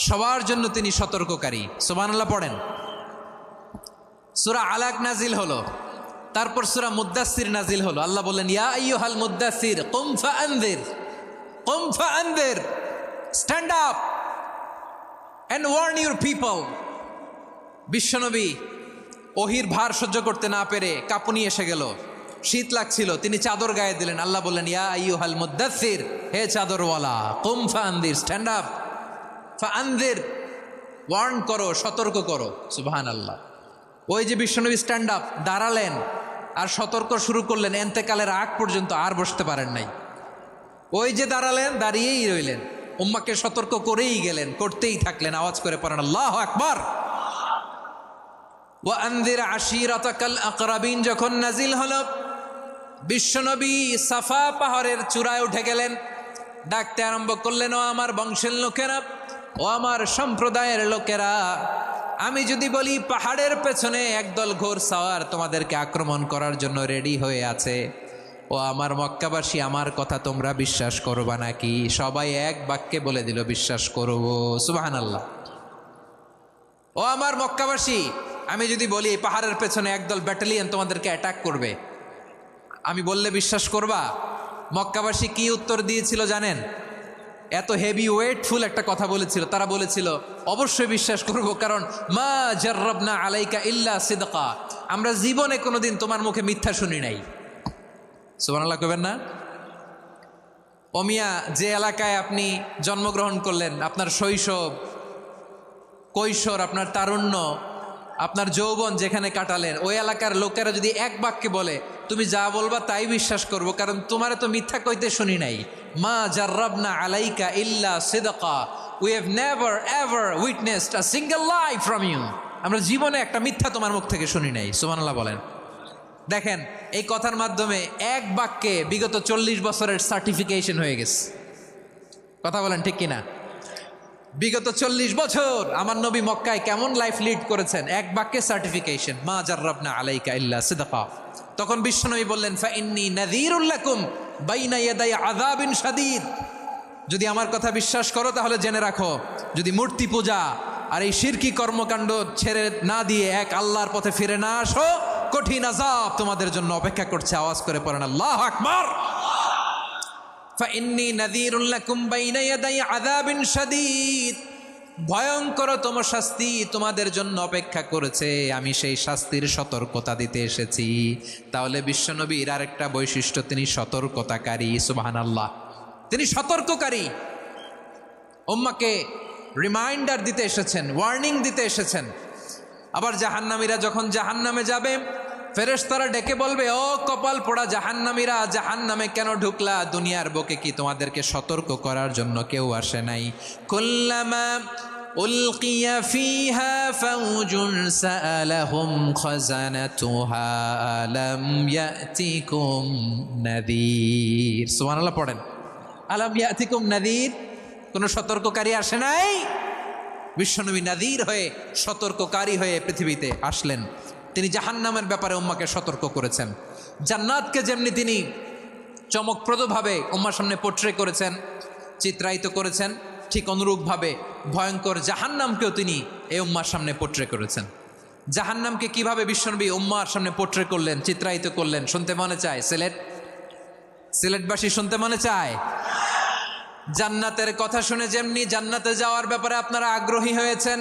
সবার জন্য তিনি সতর্ককারী। সুবহানাল্লাহ পড়েন। সূরা আলাক নাজিল হলো, তারপর সূরা মুদ্দাসসির নাজিল হলো। আল্লাহ বললেন, ইয়া আইয়ুহাল মুদ্দাসসির কুম ফাআনযির, stand up and warn your people. বিশ্বনবী ওহির ভার সহ্য করতে না পেরে কাঁপুনি এসে গেল, শীত লাগছিল, তিনি চাদর গায়ে দিলেন। আল্লাহ বললেন, ইয়া আইয়ুহাল মুদ্দাসসির, হে চাদরওয়ালা, কুম ফাআনযির, স্ট্যান্ড আপ, ফাআনযির, ওয়ার্ন করো, সতর্ক করো। সুবহানাল্লাহ। ওই যে বিশ্বনবী স্ট্যান্ড আপ, দাঁড়ালেন আর সতর্ক শুরু করলেন, এন্তেকালের আগ পর্যন্ত আর বসতে পারেন নাই। ওই যে দাঁড়ালেন, দাঁড়িয়েই রইলেন, উম্মাকে সতর্ক করেই গেলেন, করতেই থাকলেন। আওয়াজ করে পড়েন আল্লাহু আকবার। ওয়া আনযির আশীরাতাকাল আকরাবিন যখন নাজিল হলো, বিশ্বনবী সাফা পাহাড়ের চূড়ায় উঠে গেলেন, ডাকতে আরম্ভ করলেন, ও আমার বংশের লোকেরা, ও আমার সম্প্রদায়ের লোকেরা, আমি যদি বলি পাহাড়ের পেছনে একদল ঘোড়সাওয়ার তোমাদেরকে আক্রমণ করার জন্য রেডি হয়ে আছে, ও আমার মক্কাবাসী, আমার কথা তোমরা বিশ্বাস করবা নাকি? সবাই এক বাক্যে বলে দিল, বিশ্বাস করব। সুবহানাল্লাহ। ও আমার মক্কাবাসী, আমি যদি বলি পাহাড়ের পেছনে একদল ব্যাটালিয়ন তোমাদেরকে অ্যাটাক করবে, আমি বললে বিশ্বাস করবা? মক্কাবাসী কি উত্তর দিয়েছিল জানেন? এত হেভি ওয়েটফুল একটা কথা বলেছিল। তারা বলেছিল, অবশ্যই বিশ্বাস করব, কারণ মা জাররাবনা আলাইকা ইল্লা সিদকা, আমরা জীবনে কোনোদিন তোমার মুখে মিথ্যা শুনি নাই। সুবহানাল্লাহ কইবেন না? ওমিয়া, যে এলাকায় আপনি জন্মগ্রহণ করলেন, আপনার শৈশব, কৈশোর, আপনার তারুণ্য, আপনার যৌবন যেখানে কাটালেন ওই এলাকার লোকেরা যদি এক বাক্যে বলে তুমি যা বলবা তাই বিশ্বাস করব, কারণ তোমারে তো মিথ্যা কইতে শুনি নাই। মা জাররাবনা আলাইকা ইল্লা সিদকা, we have never ever witnessed a single lie from you. আমরা জীবনে একটা মিথ্যা তোমার মুখ থেকে শুনি নাই। সুবহানাল্লাহ বলেন। দেখেন এই কথার মাধ্যমে এক বাক্যে বিগত 40 বছরের সার্টিফিকেশন হয়ে গেছে। কথা বলেন ঠিক কিনা? বিগত 40 বছর আমার নবী মক্কায় কেমন লাইফ লিড করেছেন, এক বাক্যে সার্টিফিকেশন, মা জাররাবনা আলাইকা ইল্লা সিদকা। তখন বিশ্বনবী বললেন ফাইন্নী নাযীরুল লাকুম বাইনা ইয়াদাই আযাবিন শাদীদ। যদি আমার কথা বিশ্বাস করো তাহলে জেনে রাখো, যদি মূর্তি পূজা আর এই শিরকি কর্মকাণ্ড ছেড়ে না দিয়ে এক আল্লাহর পথে ফিরে না আসো, কঠিন আযাব তোমাদের জন্য অপেক্ষা করছে। আওয়াজ করে পড়েন আল্লাহু আকবার। ফাইন্নী নাযীরুল লাকুম বাইনা ইয়াদাই আযাবিন শাদীদ, ভয়ঙ্করতম শাস্তি তোমাদের জন্য অপেক্ষা করেছে, আমি সেই শাস্তির সতর্কতা দিতে এসেছি। তাহলে বিশ্বনবীর আরেকটা বৈশিষ্ট্য, তিনি সতর্কতাকারী। সুবহানাল্লাহ, তিনি সতর্ককারী। উম্মাকে রিমাইন্ডার দিতে এসেছেন, ওয়ার্নিং দিতে এসেছেন। আবার জাহান্নামীরা যখন জাহান্নামে যাবে, ফেরেশতারা ডেকে বলবে, ও কপাল পোড়া জাহান্নামীরা, জাহান্নামে কেন ঢুকলা? দুনিয়ার বুকে কি তোমাদেরকে সতর্ক করার জন্য কেউ আসে নাই? কুল্লামা উলকিয়া ফিহা ফাউজুন সাআলাহুম খাজানাতুহা আলাম ইয়াতিকুম নাযীর। সুবহানাল্লাহ পড়েন। আলাম ইয়াতিকুম নাযীর, কোন সতর্ককারী আসে নাই? বিশ্বনবী নাযীর হয়ে, সতর্ককারী হয়ে পৃথিবীতে আসলেন। তিনি জাহান্নামের ব্যাপারে উম্মাকে সতর্ক করেছেন। জান্নাতকে যেমনি তিনি চমকপ্রদভাবে উম্মার সামনে পোট্রে করেছেন, চিত্রায়িত করেছেন, ঠিক অনুরূপভাবে ভয়ঙ্কর জাহান্নামকেও তিনি এই উম্মার সামনে পোট্রে করেছেন। জাহান্নামকে কিভাবে বিশ্বনবী উম্মার সামনে পোট্রে করলেন, চিত্রায়িত করলেন, শুনতে মনে চায়? সিলেটবাসী শুনতে মনে চায়? জান্নাতের কথা শুনে যেমনি জান্নাতে যাওয়ার ব্যাপারে আপনারা আগ্রহী হয়েছেন,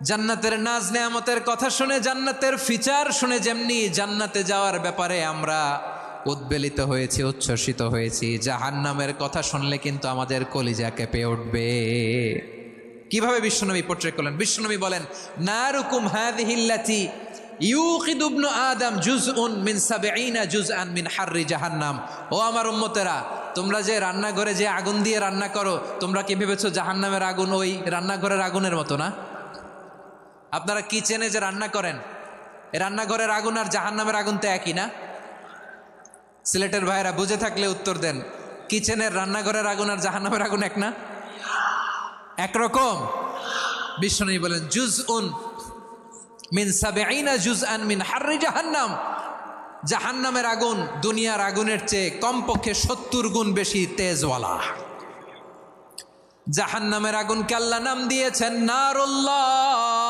জান্নাতের নাজ নেয়ামতের কথা শুনে, জান্নাতের ফিচার শুনে যেমনি জান্নাতে যাওয়ার ব্যাপারে আমরা উদ্বেলিত হয়েছি, উচ্ছ্বসিত হয়েছি, জাহান্নামের কথা শুনলে কিন্তু আমাদের কলিজা কেঁপে উঠবে। কিভাবে বিশ্বনবী পোট্রে করলেন? বিশ্বনবী বলেন, নারুকুম হাযিহিল্লাতী ইউকিদু ইবনু আদম জুজউন মিন ৭০ জুজআন মিন হাররি জাহান্নাম। ও আমার উম্মতেরা, তোমরা যে রান্নাঘরে যে আগুন দিয়ে রান্না করো, তোমরা কি ভেবেছো জাহান্নামের আগুন ওই রান্নাঘরের আগুনের মতো না? আপনারা কিচেনে যে রান্না করেন, রান্নাঘরের আগুন আর জাহান্নামের আগুন তো একই না? সিলেটের ভাইরা বুঝে থাকলে উত্তর দেন, কিচেনের রান্নাঘরের আগুন আর জাহান্নামের আগুন এক না? একরকম? বিশ্বনবী বলেন, জুজউন মিন ৭০ জুজআন মিন হাররি জাহান্নাম। জাহান্নামের আগুন দুনিয়ার আগুনের চেয়ে কমপক্ষে ৭০ গুণ বেশি তেজওয়ালা। জাহান্নামের আগুনকে আল্লাহ নাম দিয়েছেন নারুল্লাহ।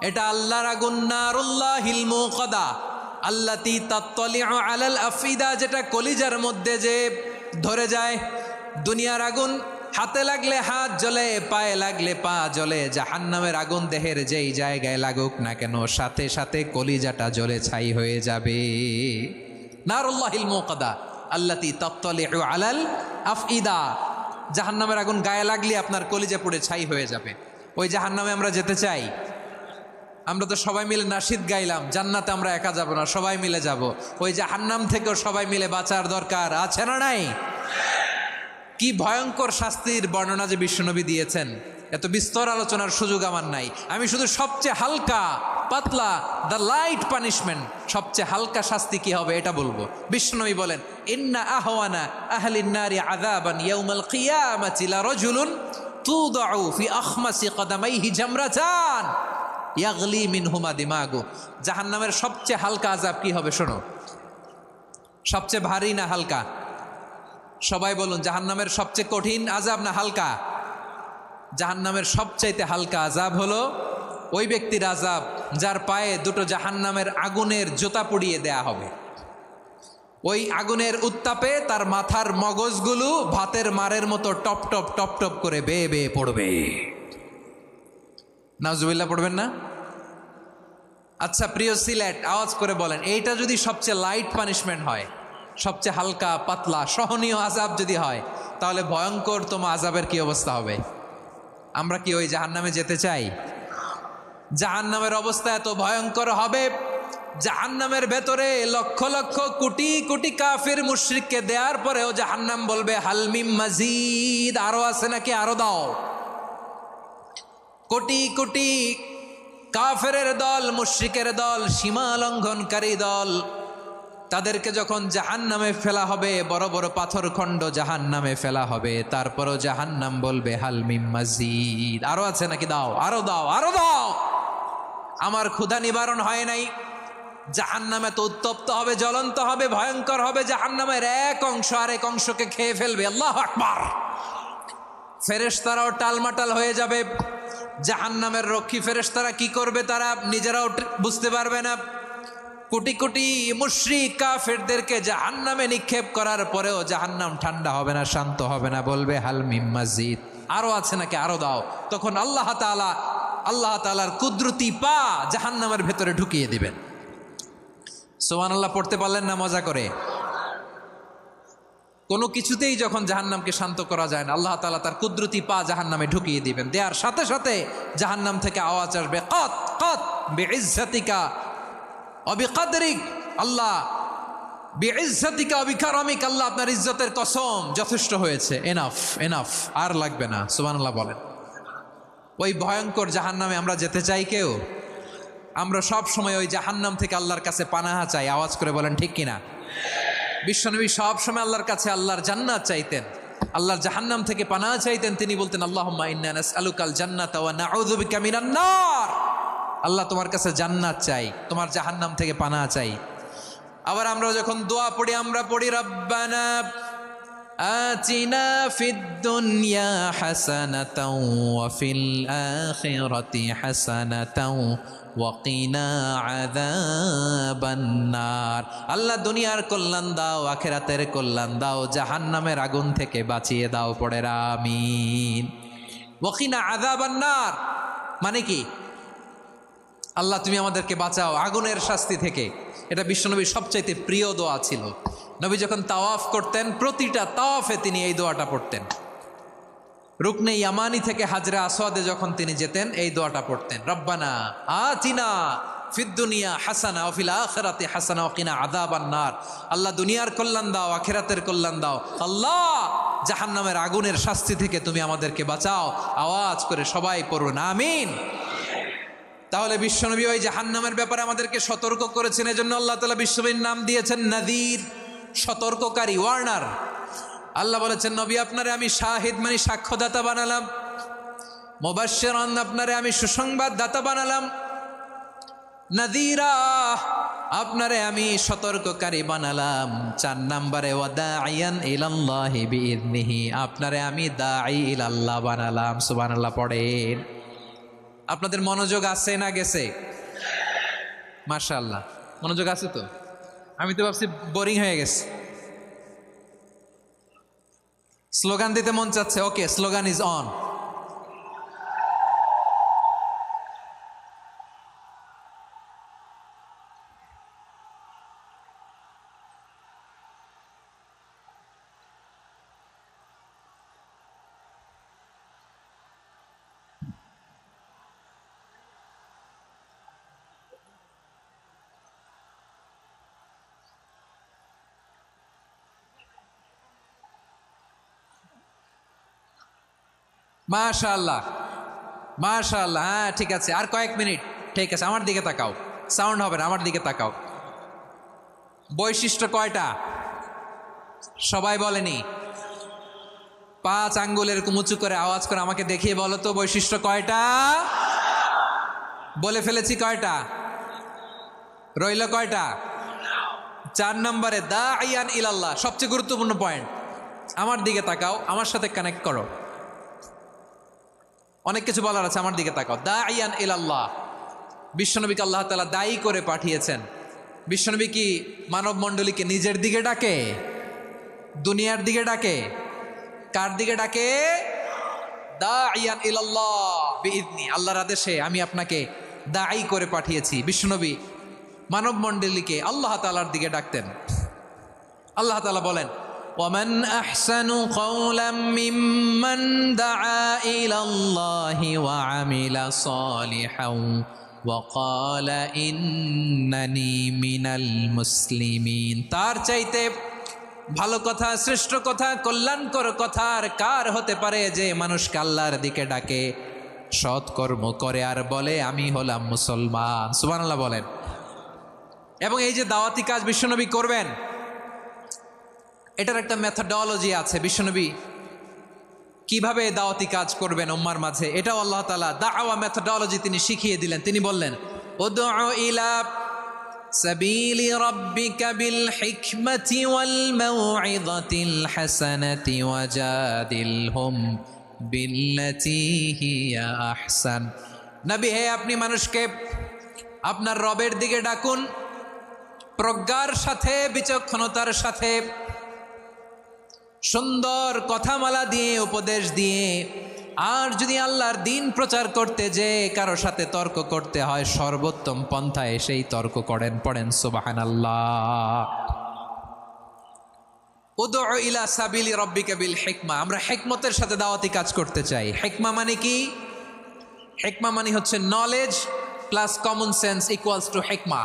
এটা আল্লাহর আগুন, নারুল্লাহিল মুকাদা আল্লাতী তাত্তালিউ আলাল আফিদা, যেটা কলিজার মধ্যে যে ধরে যায়। দুনিয়ার আগুন হাতে লাগলে হাত জ্বলে, পায়ে লাগলে পা জ্বলে। জাহান্নামের আগুন দেহের যেই জায়গায় লাগুক না কেন, সাথে সাথে কলিজাটা জ্বলে ছাই হয়ে যাবে। নারুল্লাহিল মুকাদা আল্লাতী তাত্তালিউ আলাল আফইদা, জাহান্নামের আগুন গায়ে লাগলে আপনার কলিজা পুড়ে ছাই হয়ে যাবে। ওই জাহান্নামে আমরা যেতে চাই? আমরা তো সবাই মিলে নাশিদ গাইলাম, জান্নাতে আমরা একা যাব না, সবাই মিলে যাব। ওই জাহান্নাম থেকেও সবাই মিলে বাঁচার দরকার আছে না নাই? কি ভয়ঙ্কর শাস্তির বর্ণনা যে বিশ্বনবী দিয়েছেন, এত বিস্তর আলোচনার সুযোগ আমার নাই। আমি শুধু সবচেয়ে হালকা পাতলা, দ্য লাইট পানিশমেন্ট, সবচেয়ে হালকা শাস্তি কি হবে এটা বলবো। বিশ্বনবী বলেন, ইন্না আহওয়ানা আহলিন নারি আযাবান ইয়াউমাল কিয়ামাতি লারাজুলুন তুদাউ ফি আখমাসি কদামাইহি জামরাতান ইয়াগলি মিনহুমা দিমাগু। জাহান্নামের সবচেয়ে হালকা আযাব কি হবে শোনো। সবচেয়ে ভারী না হালকা? সবাই বলুন, জাহান্নামের সবচেয়ে কঠিন আযাব না হালকা? জাহান্নামের সবচাইতে হালকা আযাব হলো ওই ব্যক্তির আযাব যার পায়ে দুটো জাহান্নামের আগুনের জুতা পুড়িয়ে দেয়া হবে। ওই আগুনের উত্তাপে তার মাথার মগজগুলো ভাতের মারের মতো টপ টপ টপ টপ করে বেয়ে বেয়ে পড়বে। নাউজুবিল্লাহ পড়বেন না? আচ্ছা প্রিয় সিলেট, আওয়াজ করে বলেন, এইটা যদি সবচেয়ে লাইট পানিশমেন্ট হয়, সবচেয়ে হালকা পাতলা সহনীয় আযাব যদি হয়, তাহলে ভয়ঙ্করতম আযাবের কি অবস্থা হবে? আমরা কি ওই জাহান্নামে যেতে চাই? জাহান্নামের অবস্থা এত ভয়ঙ্কর হবে, জাহান্নামের ভেতরে লক্ষ লক্ষ কোটি কোটি কাফির মুশরিককে দেওয়ার পরেও জাহান্নাম বলবে হালমিম মাজিদ, আরো আছে নাকি, আরো দাও। কোটি কোটি কাফেরের দল, মুশরিকের দল, সীমা লঙ্ঘনকারী দল, তাদেরকে যখন জাহান্নামে ফেলা হবে, বড় বড় পাথর খণ্ড জাহান্নামে ফেলা হবে, তারপরও জাহান্নাম বলবে হালমিম মাজিদ, আরো আছে নাকি, দাও, আরো দাও, আরো দাও। আমার ক্ষুধা নিবারণ হয় নাই। জাহান্নামে তো উত্তপ্ত হবে, জ্বলন্ত হবে, ভয়ঙ্কর হবে। জাহান্নামের এক অংশ আরেক অংশকে খেয়ে ফেলবে। আল্লাহু আকবার। ফেরেশতারাও টালমাটাল হয়ে যাবে। জাহান্নামের রক্ষী ফেরেশতারা কি করবে তারা নিজেরাও বুঝতে পারবে না। কোটি কোটি মুশরিক কাফেরদেরকে জাহান্নামে নিক্ষেপ করার পরেও জাহান্নাম ঠান্ডা হবে না, শান্ত হবে না, বলবে হাল মিম মাজিদ, আরো আছে নাকি, আরো দাও। তখন আল্লাহ তাআলার কুদরতি পা জাহান্নামের ভেতরে ঢুকিয়ে দিবেন। সুবহানাল্লাহ পড়তে পারলেন না মজা করে? কোনো কিছুতেই যখন জাহান্নামকে শান্ত করা যায় না, আল্লাহ তাআলা তার কুদরতি পা জাহান্নামে ঢুকিয়ে দিবেন। দেওয়ার সাথে সাথে জাহান্নাম থেকে আওয়াজ আসবে, কত কত বিইজ্জাতিকা ওয়া বিকদরিক, আল্লাহ বিইজ্জাতিকা ওয়া বিকারামিক, আল্লাহ আপনার ইজ্জতের কসম, যথেষ্ট হয়েছে, এনাফ এনাফ, আর লাগবে না। সুবহানাল্লাহ বলেন। ওই ভয়ঙ্কর জাহান্নামে আমরা যেতে চাই কেউ? আমরা সব সময় ওই জাহান্নাম থেকে আল্লাহর কাছে পানাহা চাই। আওয়াজ করে বলেন ঠিক কিনা? বিশ্বনবী সব সময় আল্লাহর কাছে আল্লাহর জান্নাত চাইতেন, আল্লাহর জাহান্নাম থেকে পানাহা চাইতেন। তিনি বলতেন আল্লাহুম্মা ইন্না নাসআলুকাল জান্নাতা ওয়া নাউযু বিকা মিনান নার। আল্লাহ তোমার কাছে জান্নাত চাই, তোমার জাহান্নাম থেকে পানাহা চাই। আবার আমরা যখন দোয়া পড়ি, আমরা পড়ি রব্বানা আতিনা ফিদ দুনিয়া হাসানাতাও ওয়া ফিল আখিরাতি হাসানাতাও ওয়া কিনা আযাবান নার। আল্লাহ দুনিয়ার কল্যাণ দাও, আখিরাতের কল্যাণ দাও, জাহান্নামের আগুন থেকে বাঁচিয়ে দাও। পড়ে আমিন। ওয়া কিনা আযাবান নার মানে কি? আল্লাহ তুমি আমাদেরকে বাঁচাও আগুনের শাস্তি থেকে। এটা বিশ্বনবীর সবচাইতে প্রিয় দোয়া ছিল। নবী যখন তাওয়াফ করতেন, প্রতিটা তাওয়াফে তিনি এই দোয়াটা পড়তেন। রুকনে ইয়ামানি থেকে হাজরে আসওয়াদে যখন তিনি যেতেন, এই দোয়াটা পড়তেন, রব্বানা আতিনা ফিদ দুনিয়া হাসানা ওয়া ফিল আখিরাতি হাসানা ওয়া কিনা আযাবান নার। আল্লাহ দুনিয়ার কল্যাণ দাও, আখিরাতের কল্যাণ দাও। আল্লাহ জাহান্নামের আগুনের শাস্তি থেকে তুমি আমাদেরকে বাঁচাও। আওয়াজ করে সবাই পড়ুন আমিন। তাহলে বিশ্বনবী ওই জাহান্নামের ব্যাপারে আমাদেরকে সতর্ক করেছেন। এজন্য আল্লাহ তাআলা বিশ্বনবীর নাম দিয়েছেন নাযীর, সতর্ককারী, ওয়ার্নার। আল্লাহ বলেছেন নবী আপনারে আমি শাহিদ মানে সাক্ষ্যদাতা বানালাম, মুবাশশিরান আপনারে আমি সুসংবাদ দাতা বানালাম, নাযীরা আপনারে আমি সতর্ককারী বানালাম। 4 নম্বরে ওয়া দাঈয়ান ইলাল্লাহি বিইذনিহি, আপনারে আমি দাঈ ইলাল্লাহ বানালাম। সুবহানাল্লাহ পড়েন। আপনাদের মনোযোগ আছে না গেছে? মাশাআল্লাহ মনোযোগ আছে তো। আমি তো ভাবছি বোরিং হয়ে গেছে। স্লোগান দিতে মন চাচ্ছে। ওকে, স্লোগান ইজ অন। মাশাআল্লাহ মাশাআল্লাহ। হ্যাঁ ঠিক আছে, আর কয়েক মিনিট। ঠিক আছে, আমার দিকে তাকাও, সাউন্ড হবে না, আমার দিকে তাকাও। বৈশিষ্ট্য কয়টা সবাই বলেনি? 5 আঙ্গুলের উঁচু করে আওয়াজ করে আমাকে দেখিয়ে বলো তো বৈশিষ্ট্য কয়টা? বলে ফেলেছি কয়টা? রইল কয়টা? 4 নম্বরে দাঈয়ান ইলাল্লাহ, সবচেয়ে গুরুত্বপূর্ণ পয়েন্ট। আমার দিকে তাকাও, আমার সাথে কানেক্ট করো। অনেক কিছু বলার আছে, আমার দিকে তাকাও। দাঈয়ান ইলাল্লাহ, বিশ্বনবীকে আল্লাহ তাআলা দায়ী করে পাঠিয়েছেন। বিশ্বনবী কি মানব মণ্ডলীকে নিজের দিকে ডাকে? দুনিয়ার দিকে ডাকে? কার দিকে ডাকে? দাঈয়ান ইলাল্লাহ বিইذনি, আল্লাহর আদেশে আমি আপনাকে দায়ী করে পাঠিয়েছি। বিশ্বনবী মানব মণ্ডলীকে আল্লাহ তাআলার দিকে ডাকতেন। আল্লাহ তাআলা বলেন ومن أحسن قولا ممن دعا إلى الله وعمل صالحا وقال إنني من المسلمين। তার চাইতে ভালো কথা, শ্রেষ্ঠ কথা, কল্যাণকর কথা আর কার হতে পারে যে মানুষকে আল্লাহর দিকে ডাকে, সৎকর্ম করে আর বলে আমি হলাম মুসলমান। সুবহানাল্লাহ বলেন। এবং এই যে দাওয়াতি কাজ বিশ্বনবী করবেন, এটার একটা মেথডোলজি আছে। বিশ্বনবী কিভাবে দাওয়াতি কাজ করবেন উম্মার মাঝে, এটাও আল্লাহ তাআলা দাওয়া মেথডোলজি তিনি শিখিয়ে দিলেন। তিনি বললেন, উদউ ইলা সাবিলি রাব্বিকা বিল হিকমাতি ওয়াল মাউইযাতিল হাসানাতি ওয়াজাদিলহুম বিল্লাতী হিয়া আহসান। নবী হে, আপনি মানুষকে আপনার রবের দিকে ডাকুন প্রজ্ঞার সাথে, বিচক্ষণতার সাথে, সুন্দর কথামালা দিয়ে, উপদেশ দিয়ে। আর যদি আল্লাহর দিন প্রচার করতে যে কারো সাথে তর্ক করতে হয়, সর্বোত্তম পন্থায় সেই তর্ক করেন। পড়েন সুবহানাল্লাহ। উদউ ইলা সাবিলি রাব্বিকা বিল হিকমা। আমরা হিকমতের সাথে দাওয়াতি কাজ করতে চাই। হিকমা মানে কি? হিকমা মানে হচ্ছে knowledge plus common sense equals to হিকমা।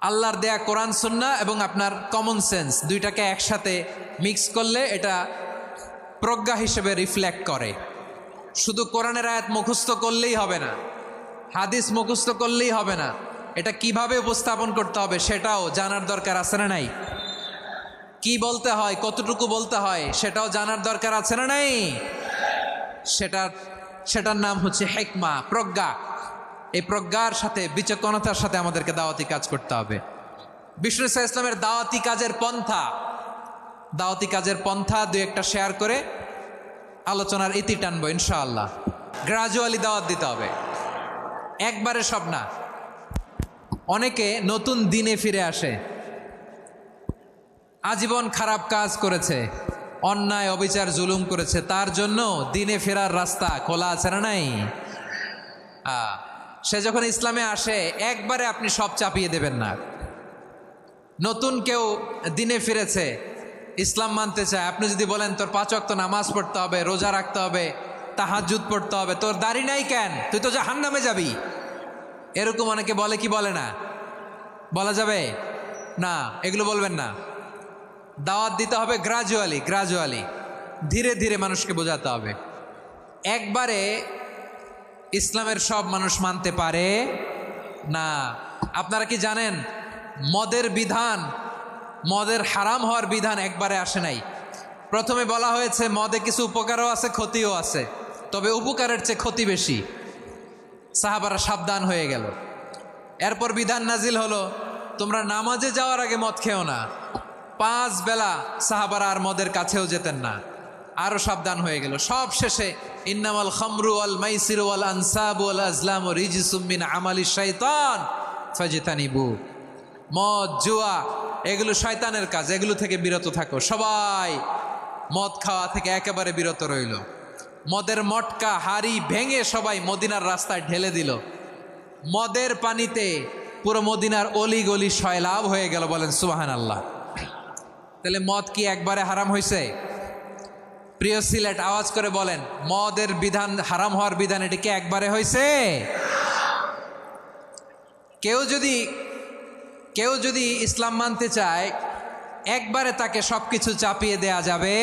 আল্লাহর দেয়া কোরআন সুন্নাহ এবং আপনার কমন সেন্স দুইটাকে একসাথে মিক্স করলে এটা প্রজ্ঞা হিসেবে রিফ্লেক্ট করে। শুধু কোরআনের আয়াত মুখস্থ করলেই হবে না, হাদিস মুখস্থ করলেই হবে না, এটা কিভাবে উপস্থাপন করতে হবে সেটাও জানার দরকার আছে না নাই? কি বলতে হয়, কতটুকু বলতে হয় সেটাও জানার দরকার আছে না নাই? সেটার নাম হচ্ছে হিকমা, প্রজ্ঞা। এই প্রজ্ঞার সাথে, বিচক্ষণতার সাথে আমাদেরকে দাওয়াতি কাজ করতে হবে। বিষ্ণু ইসলামের দাওয়াতি কাজের পন্থা দুই একটা শেয়ার করে আলোচনার ইতি টানবো ইনশাআল্লাহ। গ্রাজুয়ালি দাওয়াত দিতে হবে, একবারে সব না। অনেকে নতুন দিনে ফিরে আসে, আজীবন খারাপ কাজ করেছে, অন্যায় অবিচার জুলুম করেছে, তার জন্য দিনে ফেরার রাস্তা খোলা আছে না নাই? সে যখন ইসলামে আসে একবারে আপনি সব চাপিয়ে দেবেন না। নতুন কেউ দিনে ফিরেছে, ইসলাম মানতে চায়, আপনি যদি বলেন তোর 5 ওয়াক্ত নামাজ পড়তে হবে, রোজা রাখতে হবে, তাহাজ্জুদ পড়তে হবে, তোর দাড়ি নাই কেন, তুই তো জাহান্নামে যাবি, এরকম অনেকে বলে কি বলে না? বলা যাবে না, এগুলো বলবেন না। দাওয়াত দিতে হবে গ্রাজুয়ালি, ধীরে ধীরে মানুষকে বোঝাতে হবে। একবারে ইসলামের সব মানুষ মানতে পারে না। আপনারা কি জানেন মদের হারাম হওয়ার বিধান একবারে আসে নাই। প্রথমে বলা হয়েছে মদে কিছু উপকারও আছে, ক্ষতিও আছে, তবে উপকারের চেয়ে ক্ষতি বেশি। সাহাবারা সাবধান হয়ে গেল। এরপর বিধান নাজিল হলো, তোমরা নামাজে যাওয়ার আগে মদ খেও না। 5 বেলা সাহাবারা আর মদের কাছেও যেতেন না, আরো সাবধান হয়ে গেল। সব শেষে ইন্নামাল খামরু ওয়াল মাইসিরু ওয়াল আনসাবু ওয়াল আজলামু রিজসুম মিন আমালিশ শাইতান ফাজতানিবু। মদ, জুয়া এগুলো শয়তানের কাজ, এগুলো থেকে বিরত থাকো। সবাই মদ খাওয়া থেকে একেবারে বিরত রইল। মদের মটকা হাড়ি ভেঙে সবাই মদিনার রাস্তায় ঢেলে দিল। মদের পানিতে পুরো মদিনার অলি গলি সয়লাভ হয়ে গেল। বলেন সুবহানাল্লাহ। তাহলে মদ কি একবারে হারাম হয়েছে? প্রিয় সিলেট আওয়াজ করে বলেন, মদের বিধান, হারাম হওয়ার বিধান এটি কি একবারে হয়েছে? কেউ যদি ইসলাম মানতে চায় একবারে তাকে সবকিছু চাপিয়ে দেয়া যাবে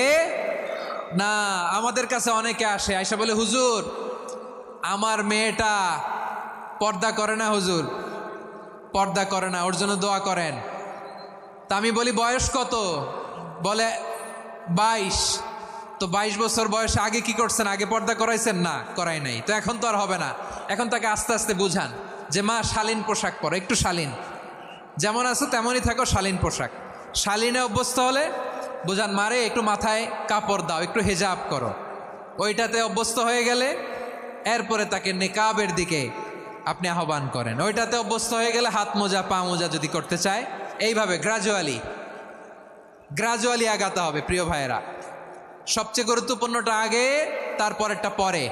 না। আমাদের কাছে অনেকে আসে, আয়সা বলে, হুজুর আমার মেয়েটা পর্দা করে না, হুজুর পর্দা করে না, ওর জন্য দোয়া করেন। তা আমি বলি বয়স কত? বলে 22। তো 22 বছর বয়সে আগে কি করছেন? আগে পর্দা করাইছেন? না, করাই নাই। তো এখন তো আর হবে না। এখন তাকে আস্তে আস্তে বুঝান যে মা শালীন পোশাক পরো, একটু শালীন, যেমন আছো তেমনই থাকো, শালীন পোশাক। শালীনে অভ্যস্ত হলে বুঝান, মারে একটু মাথায় কাপড় দাও, একটু হেজাব করো। ওইটাতে অভ্যস্ত হয়ে গেলে এরপরে তাকে নিকাবের দিকে আপনি আহ্বান করেন। ওইটাতে অভ্যস্ত হয়ে গেলে হাত মোজা, পা মোজা যদি করতে চায়, এইভাবে গ্রাজুয়ালি আগাতে হবে। প্রিয় ভাইয়েরা, সবচেয়ে গুরুত্বপূর্ণটা আগে, তারপরেরটা পরে।